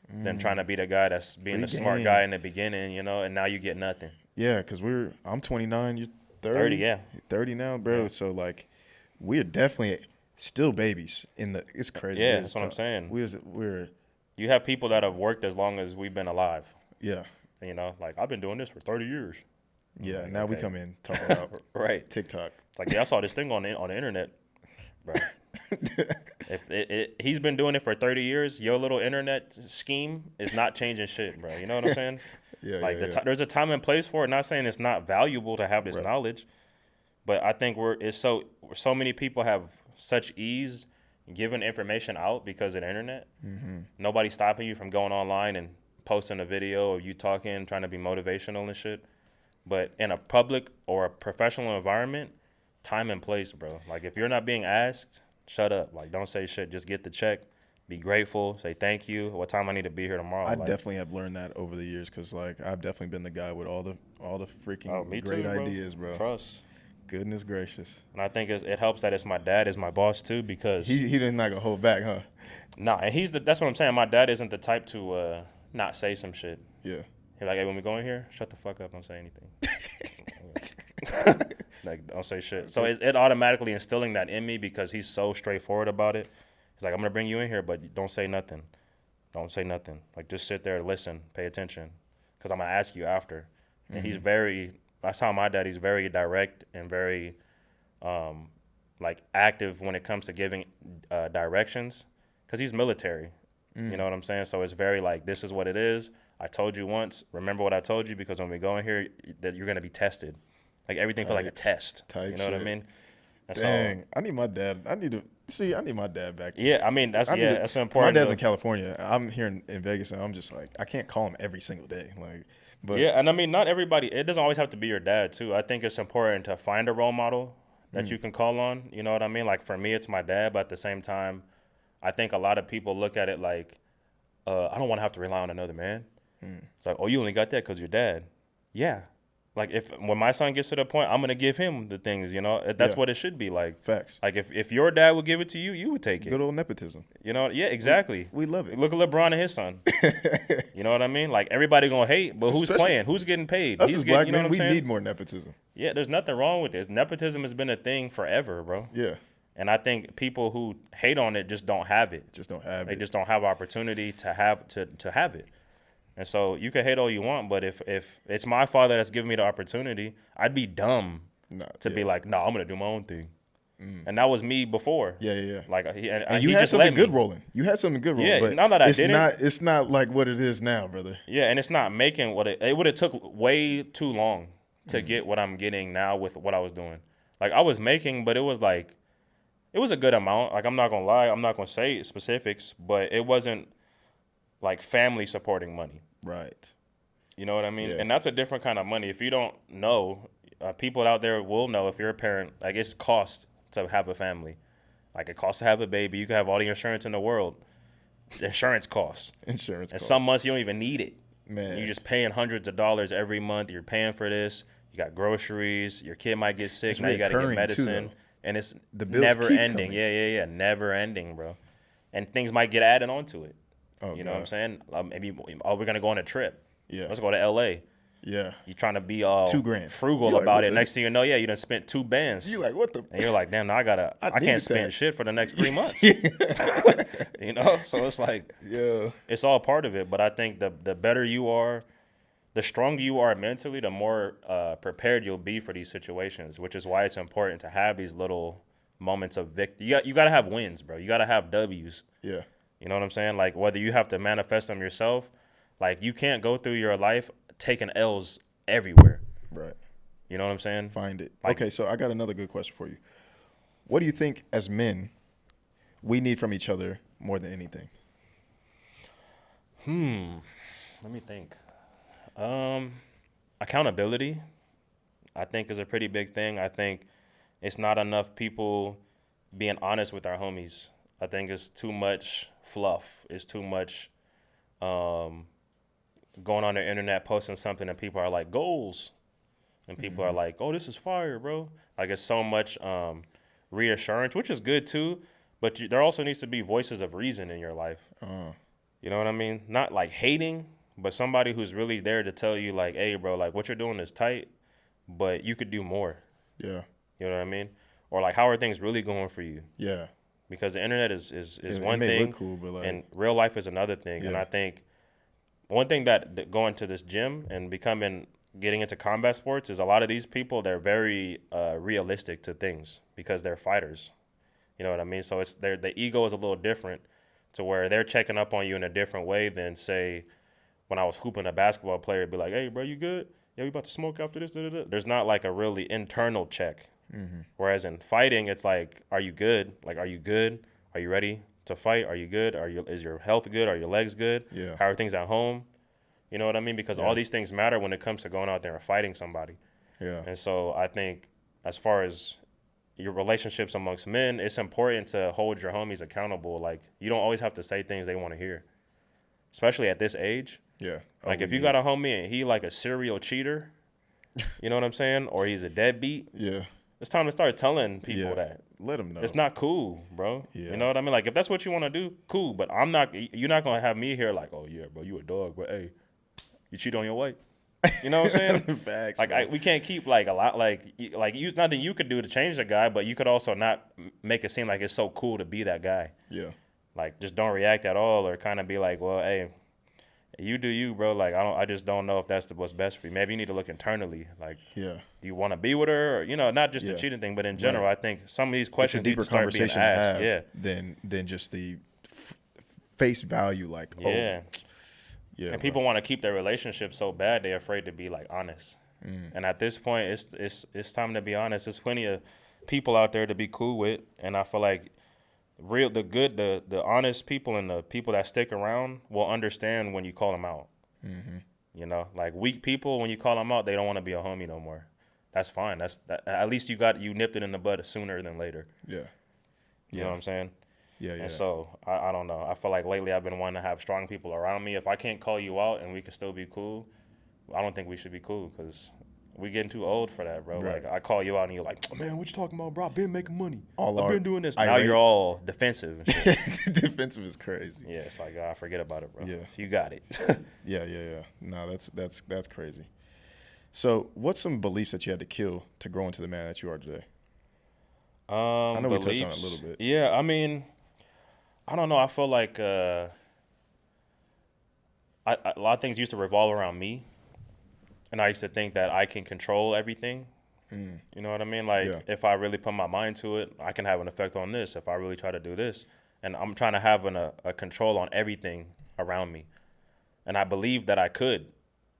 than trying to be the guy that's being the smart guy in the beginning, and now you get nothing. Yeah, because I'm 29, you're 30. 30, yeah. 30 now, bro. Yeah. So like, we're definitely still babies it's crazy. Yeah, that's what I'm saying. You have people that have worked as long as we've been alive. Yeah. Like, I've been doing this for 30 years. Yeah, like, now we come in talking about right. TikTok. It's like, I saw this thing on the internet, bro. If he's been doing it for 30 years, your little internet scheme is not changing shit, bro. You know what I'm saying? Yeah. Like, there's a time and place for it. Not saying it's not valuable to have this knowledge, but I think so many people have such ease giving information out because of the internet. Nobody's stopping you from going online and posting a video of you talking, trying to be motivational and shit. But in a public or a professional environment, time and place, bro. Like, if you're not being asked, shut up. Like, don't say shit. Just get the check. Be grateful. Say thank you. What time I need to be here tomorrow. I definitely have learned that over the years because, like, I've definitely been the guy with all the freaking great ideas, bro. Trust. Goodness gracious. And I think it helps that it's my dad is my boss too, because he's not gonna hold back, huh? Nah, and that's what I'm saying. My dad isn't the type to not say some shit. Yeah. He's like, hey, when we go in here, shut the fuck up, don't say anything. Like, don't say shit. So it automatically instilling that in me because he's so straightforward about it. He's like, I'm gonna bring you in here, but don't say nothing. Don't say nothing. Like, just sit there, listen, pay attention, because I'm gonna ask you after. And he's that's how my dad, he's very direct and very like active when it comes to giving directions, because he's military. You know what I'm saying? So it's very like, this is what it is. I told you once, remember what I told you, because when we go in here, that you're gonna be tested. Like, everything feel like a test. You know what I mean? And dang, I need my dad. I need my dad back. Yeah, I mean, that's important. My dad's in California. I'm here in Vegas, and I'm just like, I can't call him every single day. Like, but yeah, and I mean, not everybody. It doesn't always have to be your dad too. I think it's important to find a role model that you can call on. You know what I mean? Like, for me, it's my dad, but at the same time, I think a lot of people look at it like, I don't want to have to rely on another man. It's like, oh, you only got that because your dad. Yeah. Like, when my son gets to the point, I'm going to give him the things, That's what it should be like. Facts. Like, if your dad would give it to you, you would take it. Good old nepotism. Yeah, exactly. We love it. Look at LeBron and his son. You know what I mean? Like, everybody going to hate, but who's playing? Who's getting paid? Us as black men, we need more nepotism. Yeah, there's nothing wrong with this. Nepotism has been a thing forever, bro. Yeah. And I think people who hate on it just don't have it. They just don't have opportunity to have it. And so you can hate all you want, but if it's my father that's giving me the opportunity, I'd be dumb to be like, no, I'm gonna do my own thing. And that was me before. Yeah. Like, and you had something good rolling. You had something good rolling. Yeah, but now that I didn't. It's not like what it is now, brother. Yeah, and it's not making what it would have took way too long to get what I'm getting now with what I was doing. Like, I was making, but it was a good amount. Like, I'm not gonna lie, I'm not gonna say specifics, but it wasn't like family supporting money. Right. You know what I mean? Yeah. And that's a different kind of money. If you don't know, people out there will know if you're a parent, like it's cost to have a family. Like it costs to have a baby. You can have all the insurance in the world. Insurance costs. Insurance and costs. some months you don't even need it. Man. You're just paying hundreds of dollars every month. You're paying for this. You got groceries. Your kid might get sick. It's now you got to get reoccurring, medicine. too, and it's the bills never keep ending. coming. Yeah. Never ending, bro. And things might get added onto it. Oh, you know what I'm saying? Maybe, we're going to go on a trip. Yeah. Let's go to L.A. Yeah. You're trying to be all $2,000. frugal You're like, about what it. the- Next thing you know, you done spent $2 You like, what the? and you're like, damn, now I needed can't spend that. shit for the next 3 months. You know? So it's like, Yeah. it's all part of it. But I think the better you are, the stronger you are mentally, the more prepared you'll be for these situations, which is why it's important to have these little moments of victory. You got to have wins, bro. You got to have W's. Yeah. You know what I'm saying? Like, whether you have to manifest them yourself, like, you can't go through your life taking L's everywhere. Right. You know what I'm saying? Find it. Like- Okay, so I got another good question for you. What do you think as men we need from each other more than anything? Let me think. Accountability, I think, is a pretty big thing. I think it's not enough people being honest with our homies. I think it's too much fluff. It's too much going on the internet posting something and people are like, goals. And people are like, oh, this is fire, bro. Like, it's so much reassurance, which is good too. But there also needs to be voices of reason in your life. You know what I mean? Not like hating, but somebody who's really there to tell you, like, hey, bro, like, what you're doing is tight, but you could do more. Yeah. You know what I mean? Or like, how are things really going for you? Yeah. Because the internet is It one may thing, look cool, but like, and real life is another thing. And Yeah. I think one thing that going to this gym and getting into combat sports is a lot of these people, they're very realistic to things because they're fighters. You know what I mean? So the ego is a little different to where they're checking up on you in a different way than, say, when I was hooping, a basketball player would be like, hey, bro, you good? Yeah, we about to smoke after this? Da-da-da. There's not like a really internal check. Whereas in fighting, it's like, are you good? Like, are you good? Are you ready to fight? Are you good? Is your health good? Are your legs good? Yeah. How are things at home? You know what I mean? Because Yeah. all these things matter when it comes to going out there and fighting somebody. yeah. And so I think as far as your relationships amongst men, it's important to hold your homies accountable. Like, you don't always have to say things they want to hear, especially at this age. Yeah. Like, if you got a homie and he like a serial cheater, you know what I'm saying? Or he's a deadbeat, Yeah. it's time to start telling people Yeah. that. Let them know. It's not cool, bro. Yeah. You know what I mean? Like, if that's what you want to do, cool. But you're not going to have me here like, oh, yeah, bro, you a dog. But, hey, you cheat on your wife. You know what I'm saying? Facts, Like, bro. we can't keep, like, a lot, like nothing you could do to change the guy, but you could also not make it seem like it's so cool to be that guy. Yeah. Like, just don't react at all, or kind of be like, well, hey, you do you, bro. Like, I just don't know if that's what's best for you. Maybe you need to look internally. Like, Yeah. do you want to be with her? Or, you know, not just the Yeah. cheating thing, but in general, I think some of these It's a questions need deeper to start being conversation to asked. have Yeah. than just the face value. Like, Yeah. oh, yeah. And bro. people want to keep their relationship so bad they're afraid to be like honest. And at this point, it's time to be honest. There's plenty of people out there to be cool with, and I feel like the honest people and the people that stick around will understand when you call them out. You know, like weak people, when you call them out, they don't want to be a homie no more. That's fine. At least you nipped it in the bud sooner than later. Yeah. You know what I'm saying? Yeah. Yeah. And so I don't know. I feel like lately I've been wanting to have strong people around me. If I can't call you out and we can still be cool, I don't think we should be cool because we getting too old for that, bro. Right. Like, I call you out and you're like, oh, man, what you talking about, bro? I've been making money. All I've our been doing this. Now irate- you're all defensive and shit. Defensive is crazy. Yeah, it's like, forget about it, bro. Yeah. You got it. Yeah. No, that's crazy. So, what's some beliefs that you had to kill to grow into the man that you are today? I know we touched on it a little bit. Yeah, I mean, I don't know. I feel like a lot of things used to revolve around me. And I used to think that I can control everything. You know what I mean? Like, Yeah. if I really put my mind to it, I can have an effect on this if I really try to do this. And I'm trying to have a control on everything around me. And I believe that I could.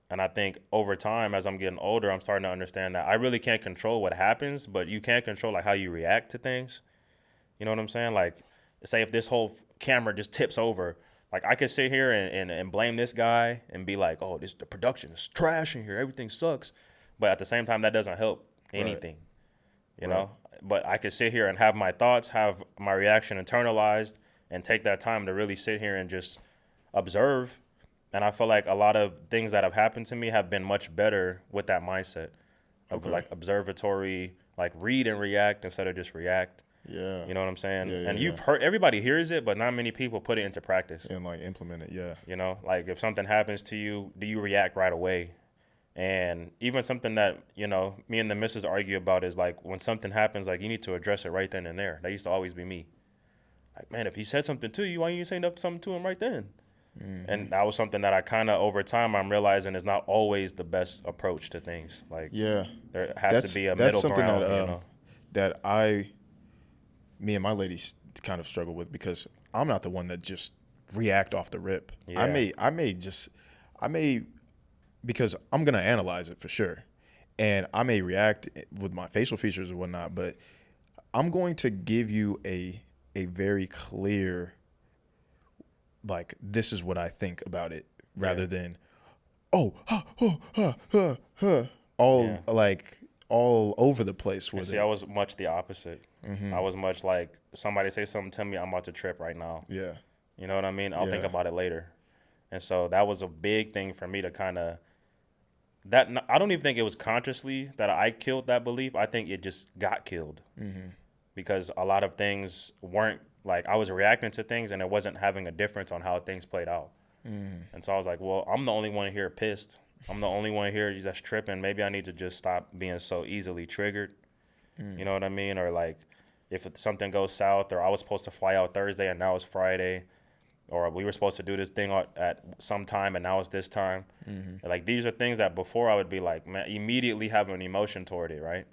And I think over time, as I'm getting older, I'm starting to understand that I really can't control what happens, but you can control like how you react to things. You know what I'm saying? Like, say if this whole camera just tips over, like I could sit here and blame this guy and be like, oh, the production is trash in here. Everything sucks. But at the same time, that doesn't help anything, you know. But I could sit here and have my thoughts, have my reaction internalized, and take that time to really sit here and just observe. And I feel like a lot of things that have happened to me have been much better with that mindset of like observatory, like read and react instead of just react. Yeah. You know what I'm saying? Yeah, and you've heard, everybody hears it, but not many people put it into practice. And like implement it, yeah. You know, like if something happens to you, do you react right away? And even something that, you know, me and the missus argue about is like when something happens, like you need to address it right then and there. That used to always be me. Like, man, if he said something to you, why you saying something to him right then? And that was something that I kind of over time I'm realizing is not always the best approach to things. Like, there has to be a middle ground. That, you know, that me and my ladies kind of struggle with, because I'm not the one that just react off the rip. Yeah. I may because I'm gonna analyze it for sure, and I may react with my facial features or whatnot, but I'm going to give you a very clear, like, this is what I think about it, rather than all over the place with it. I was much the opposite. I was much like, somebody say something to me, I'm about to trip right now. Yeah. You know what I mean? I'll think about it later. And so that was a big thing for me to kind of, I don't even think it was consciously that I killed that belief. I think it just got killed because a lot of things weren't, like, I was reacting to things and it wasn't having a difference on how things played out. And so I was like, well, I'm the only one here pissed. I'm the only one here that's tripping. Maybe I need to just stop being so easily triggered. You know what I mean? Or like if something goes south, or I was supposed to fly out Thursday and now it's Friday, or we were supposed to do this thing at some time and now it's this time. Like, these are things that before I would be like, man, immediately have an emotion toward it, right?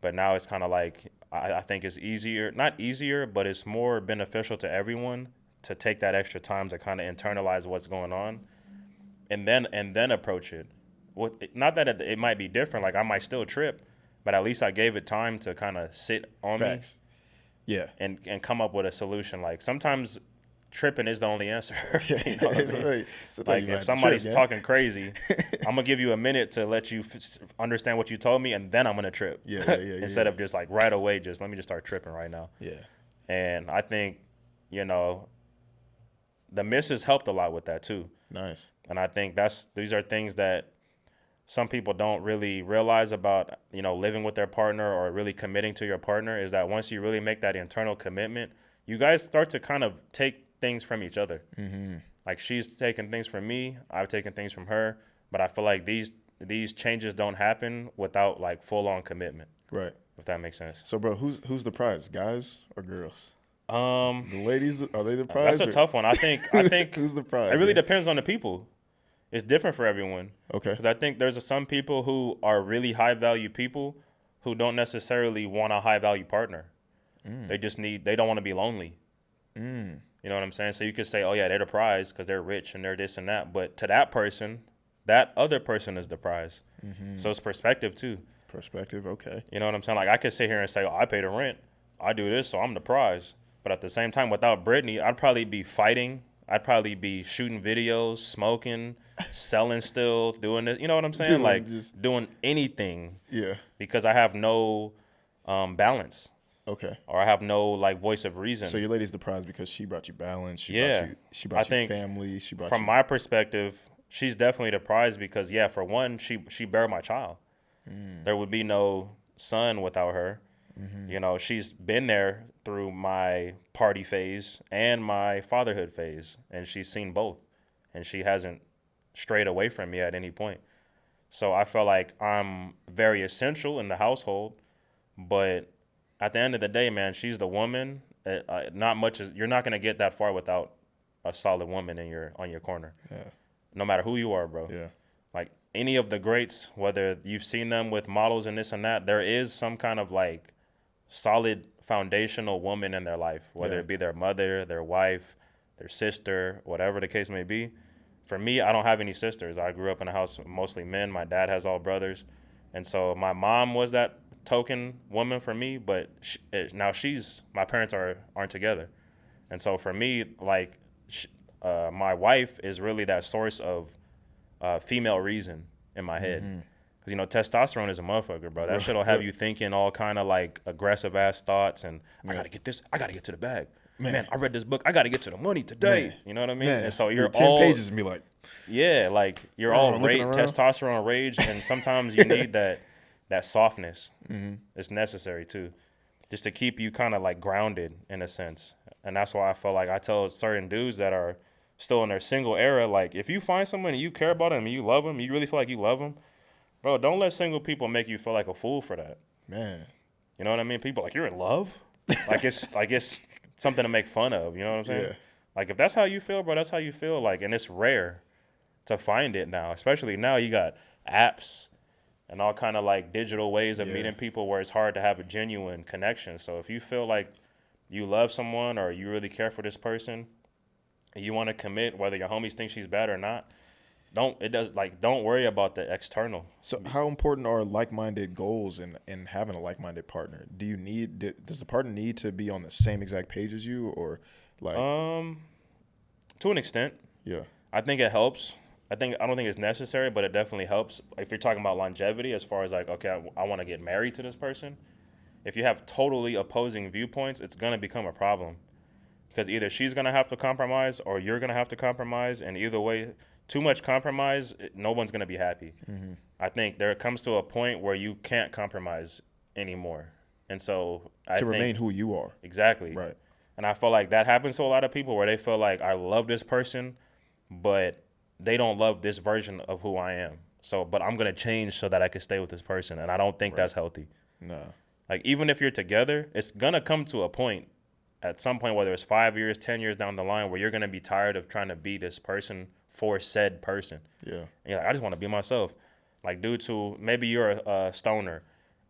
But now it's kind of like, I think it's easier, not easier, but it's more beneficial to everyone to take that extra time to kind of internalize what's going on and then approach it. Not that it might be different, like I might still trip, but at least I gave it time to kind of sit on me. Yeah. And come up with a solution. Like, sometimes tripping is the only answer. You know what I mean? Like, if somebody's talking crazy, I'm gonna give you a minute to let you understand what you told me, and then I'm gonna trip. Instead of just like right away, just let me just start tripping right now. Yeah. And I think, you know, the missus helped a lot with that too. Nice. And I think these are things that some people don't really realize about, you know, living with their partner or really committing to your partner, is that once you really make that internal commitment, you guys start to kind of take things from each other. Like, she's taken things from me, I've taken things from her, but I feel like these changes don't happen without like full on commitment. Right. If that makes sense. So, bro, who's the prize, guys or girls? The ladies, are they the prize? That's a tough one. I think who's the prize? It really depends on the people. It's different for everyone. Okay. Because I think there's some people who are really high value people who don't necessarily want a high value partner. They just they don't want to be lonely. You know what I'm saying? So you could say, oh yeah, they're the prize because they're rich and they're this and that. But to that person, that other person is the prize. So it's perspective too. Perspective, okay. You know what I'm saying? Like, I could sit here and say, oh, I pay the rent, I do this, so I'm the prize. But at the same time, without Brittany, I'd probably be fighting. I'd probably be shooting videos, smoking, selling still, doing it. You know what I'm saying? Doing anything. Yeah. Because I have no balance. Okay. Or I have no like voice of reason. So your lady's the prize because she brought you balance. She brought you family. She brought from my perspective, she's definitely the prize because, yeah, for one, she bare my child. There would be no son without her. You know, she's been there through my party phase and my fatherhood phase, and she's seen both, and she hasn't strayed away from me at any point. So I feel like I'm very essential in the household, but at the end of the day, man, she's the woman. Not much you're not gonna get that far without a solid woman on your corner. Yeah. No matter who you are, bro. Yeah. Like any of the greats, whether you've seen them with models and this and that, there is some kind of like solid foundational woman in their life, whether it be their mother, their wife, their sister, whatever the case may be. For me, I don't have any sisters. I grew up in a house mostly men. My dad has all brothers. And so my mom was that token woman for me, but now my parents aren't together. And so for me, like my wife is really that source of female reason in my head. Because, you know, testosterone is a motherfucker, bro. That shit will have you thinking all kind of like aggressive ass thoughts and I got to get this. I got to get to the bag. Man, I read this book. I got to get to the money today. Man. You know what I mean? Man. And so you're 10 all pages and be like, yeah, like you're all looking around. testosterone rage. And sometimes you need that softness. It's necessary too, just to keep you kind of like grounded in a sense. And that's why I feel like I tell certain dudes that are still in their single era, like if you find someone and you care about them and you love them, you really feel like you love them, bro, don't let single people make you feel like a fool for that. man. You know what I mean? People are like, you're in love? like it's something to make fun of. You know what I'm saying? Yeah. Like if that's how you feel, bro, that's how you feel. Like, and it's rare to find it now, especially now you got apps and all kind of like digital ways of meeting people where it's hard to have a genuine connection. So if you feel like you love someone or you really care for this person and you want to commit, whether your homies think she's bad or not, don't worry about the external. So how important are like-minded goals in having a like-minded partner? Does the partner need to be on the same exact page as you, or like? To an extent. Yeah. I think it helps. I don't think it's necessary, but it definitely helps. If you're talking about longevity, as far as like, okay, I want to get married to this person. If you have totally opposing viewpoints, it's going to become a problem. Because either she's going to have to compromise or you're going to have to compromise. And either way, too much compromise, no one's going to be happy. I think there comes to a point where you can't compromise anymore. And so I think remain who you are. Exactly. Right. And I feel like that happens to a lot of people where they feel like I love this person, but they don't love this version of who I am. So, but I'm going to change so that I can stay with this person. And I don't think that's healthy. No. Like, even if you're together, it's going to come to a point, at some point, whether it's 5 years, 10 years down the line, where you're going to be tired of trying to be this person for said person. Yeah. And you're like, I just want to be myself. Like, due to maybe you're a stoner,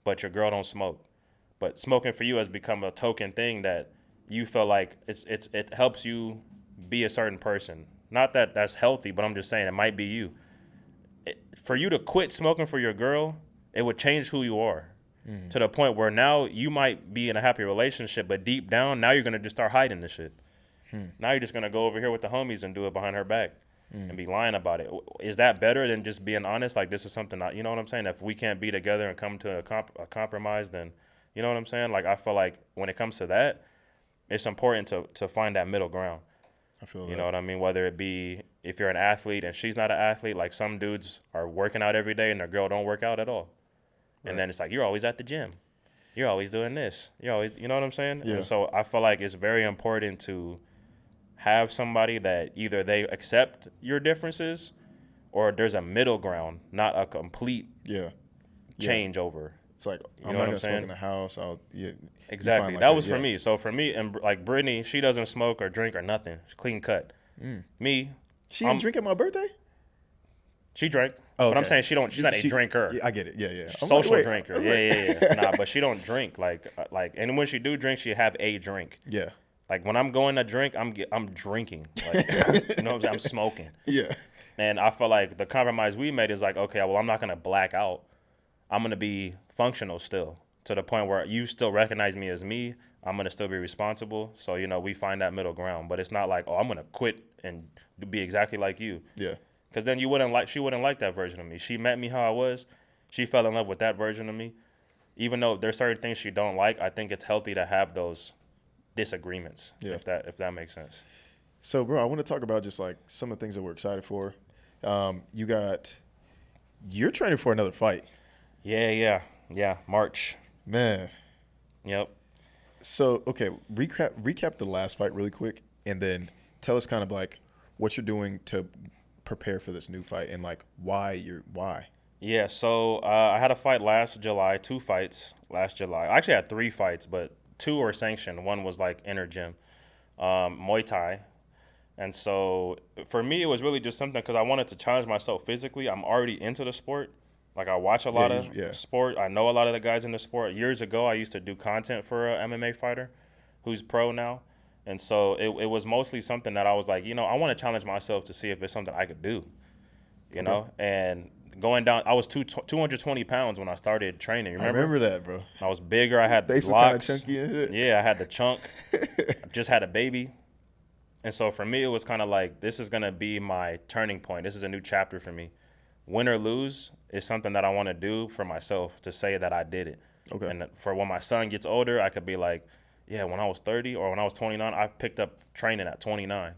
but your girl don't smoke. But smoking for you has become a token thing that you feel like it helps you be a certain person. Not that that's healthy, but I'm just saying it might be you. For you to quit smoking for your girl, it would change who you are. To the point where now you might be in a happy relationship, but deep down, now you're going to just start hiding this shit. Now you're just going to go over here with the homies and do it behind her back and be lying about it. Is that better than just being honest? Like, this is something that, you know what I'm saying? If we can't be together and come to a compromise, then, you know what I'm saying? Like, I feel like when it comes to that, it's important to find that middle ground. I feel that. You know what I mean? Whether it be if you're an athlete and she's not an athlete, like some dudes are working out every day and their girl don't work out at all. And then it's like, you're always at the gym. You're always doing this. You're always, you know what I'm saying? Yeah. And so I feel like it's very important to have somebody that either they accept your differences or there's a middle ground, not a complete changeover. It's like, You I'm know not what I'm going to smoke saying? in the house. Exactly. Like that was for me. So for me, and like Brittany, she doesn't smoke or drink or nothing. She's clean cut. Me. She didn't drink at my birthday? She drank. Oh, but I'm okay. saying she's not a drinker. Yeah, I get it. Yeah. Social drinker. Yeah. Nah, but she don't drink. Like, and when she do drink, she have a drink. Yeah. Like when I'm going to drink, I'm drinking. Like, you know what I'm saying? I'm smoking. Yeah. And I feel like the compromise we made is like, okay, well, I'm not gonna black out. I'm gonna be functional still, to the point where you still recognize me as me. I'm gonna still be responsible. So, you know, we find that middle ground. But it's not like, oh, I'm gonna quit and be exactly like you. Yeah. Because then she wouldn't like that version of me. She met me how I was. She fell in love with that version of me. Even though there's certain things she don't like, I think it's healthy to have those disagreements, if that makes sense. So, bro, I want to talk about just like some of the things that we're excited for. You're training for another fight. Yeah. March. Man. Yep. So, okay, recap the last fight really quick, and then tell us kind of like what you're doing to prepare for this new fight and like why. Yeah, so I had a fight last July, 2 fights last July. I actually had 3 fights, but 2 were sanctioned. One was like inner gym, Muay Thai. And so for me, it was really just something because I wanted to challenge myself physically. I'm already into the sport. Like, I watch a lot of sport. I know a lot of the guys in the sport. Years ago, I used to do content for a MMA fighter who's pro now. And so it was mostly something that I was like, you know, I want to challenge myself to see if it's something I could do, you know? And going down, I was 220 pounds when I started training. Remember? I remember that, bro. I was bigger. I had Face locks. kind of chunky and shit. Yeah, I had the chunk. I just had a baby. And so for me, it was kind of like, this is going to be my turning point. This is a new chapter for me. win or lose is something that I want to do for myself, to say that I did it. Okay. And for when my son gets older, I could be like, yeah, when I was 30 or when I was 29, I picked up training at 29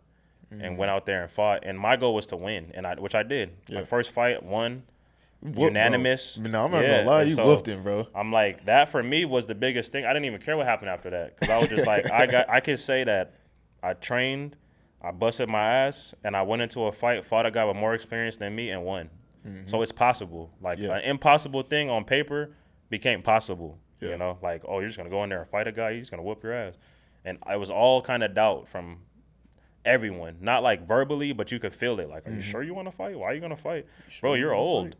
and went out there and fought. And my goal was to win, which I did. Yeah. My first fight, won, unanimous. No, I'm not gonna lie, you whooped him, bro. I'm like, that for me was the biggest thing. I didn't even care what happened after that, because I was just like, I could say that I trained, I busted my ass, and I went into a fight, fought a guy with more experience than me, and won. So it's possible. Like an impossible thing on paper became possible. Yeah. You know, like, oh, you're just gonna go in there and fight a guy, he's gonna whoop your ass. And it was all kind of doubt from everyone, not like verbally, but you could feel it. Like, are you sure you want to fight? Why are you gonna fight, bro? You're old.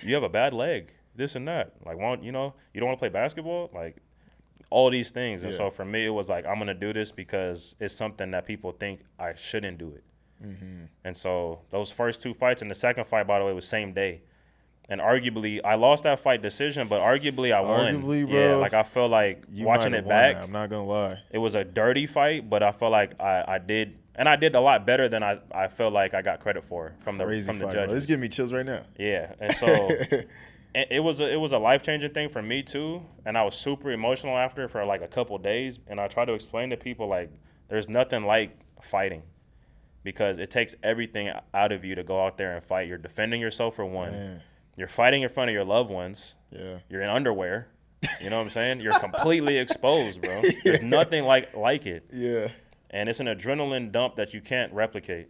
You have a bad leg. This and that. Like, you don't want to play basketball? Like, all these things. And so for me, it was like, I'm gonna do this because it's something that people think I shouldn't do it. And so those first 2 fights, and the second fight, by the way, was same day. And arguably, I lost that fight decision, but arguably I won. Arguably, bro. Yeah, like I feel like watching it back, I'm not gonna lie. it was a dirty fight, but I feel like I did, and I did a lot better than I feel like I got credit for from the Fight, judges. It's giving me chills right now. Yeah, and so it was a life-changing thing for me too, and I was super emotional after it for like a couple days, and I try to explain to people, like, there's nothing like fighting, because it takes everything out of you to go out there and fight. You're defending yourself for one. Man. You're fighting in front of your loved ones. Yeah. You're in underwear. You know what I'm saying? You're completely exposed, bro. There's nothing like it. Yeah. And it's an adrenaline dump that you can't replicate.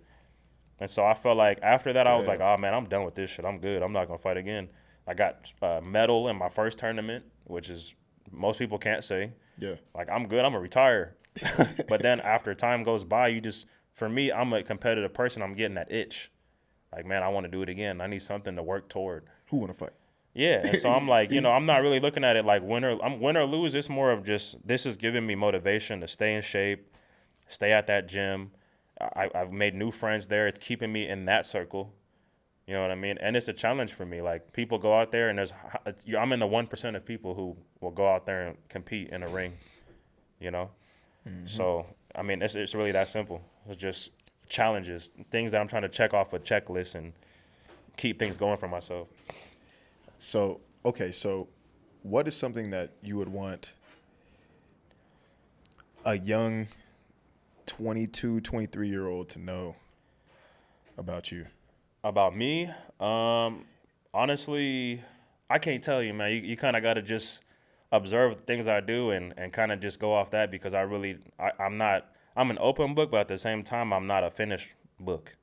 And so I felt like after that, I was like, oh, man, I'm done with this shit. I'm good. I'm not going to fight again. I got a medal in my first tournament, which is most people can't say. Yeah. Like, I'm good. I'm going to retire. But then after time goes by, for me, I'm a competitive person. I'm getting that itch. Like, man, I want to do it again. I need something to work toward. Who want to fight? Yeah, and so I'm like, I'm not really looking at it like win or lose. It's more of just, this is giving me motivation to stay in shape, stay at that gym. I've made new friends there. It's keeping me in that circle. You know what I mean? And it's a challenge for me. Like, people go out there, and I'm in the 1% of people who will go out there and compete in a ring. You know, so I mean, it's really that simple. It's just challenges, things that I'm trying to check off a checklist and keep things going for myself. So, okay, so what is something that you would want a young 22, 23-year-old to know about you? About me? Honestly, I can't tell you, man. You kind of got to just observe the things I do and kind of just go off that, because I'm an open book, but at the same time, I'm not a finished book.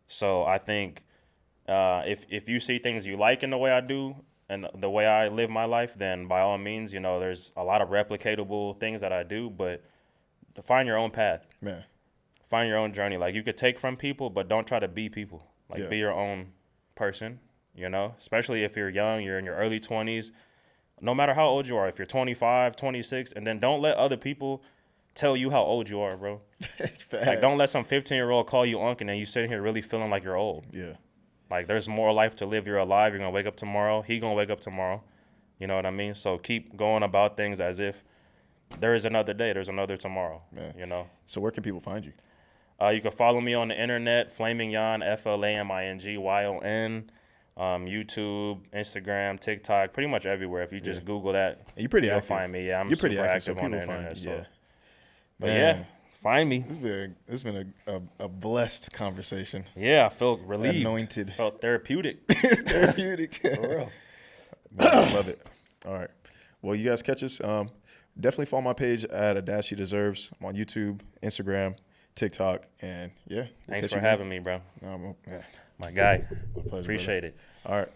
So I think if you see things you like in the way I do and the way I live my life, then by all means, there's a lot of replicatable things that I do, but find your own path. Man. Find your own journey. Like, you could take from people, but don't try to be people. Like, be your own person, especially if you're young, you're in your early 20s, no matter how old you are, if you're 25, 26, and then don't let other people tell you how old you are, bro. Like, don't let some 15-year-old call you uncle and then you sitting here really feeling like you're old. Yeah. Like, there's more life to live. You're alive. You're going to wake up tomorrow. He going to wake up tomorrow. You know what I mean? So keep going about things as if there is another day. There's another tomorrow, So where can people find you? You can follow me on the internet, Flaming Yon, FLAMINGYON, YouTube, Instagram, TikTok, pretty much everywhere. If you just Google that, and you're pretty you'll active. find me. Yeah, I'm you're pretty super active, active on the so internet. people find you. But yeah, find me. It's been a blessed conversation. Yeah, I felt relieved. Anointed. Felt therapeutic. Therapeutic. For real. Man, I love it. All right. Well, you guys catch us. Definitely follow my page at A Dad She Deserves. I'm on YouTube, Instagram, TikTok, and we'll Thanks for having me, bro. Yeah. My guy. My pleasure, Appreciate brother. it. All right.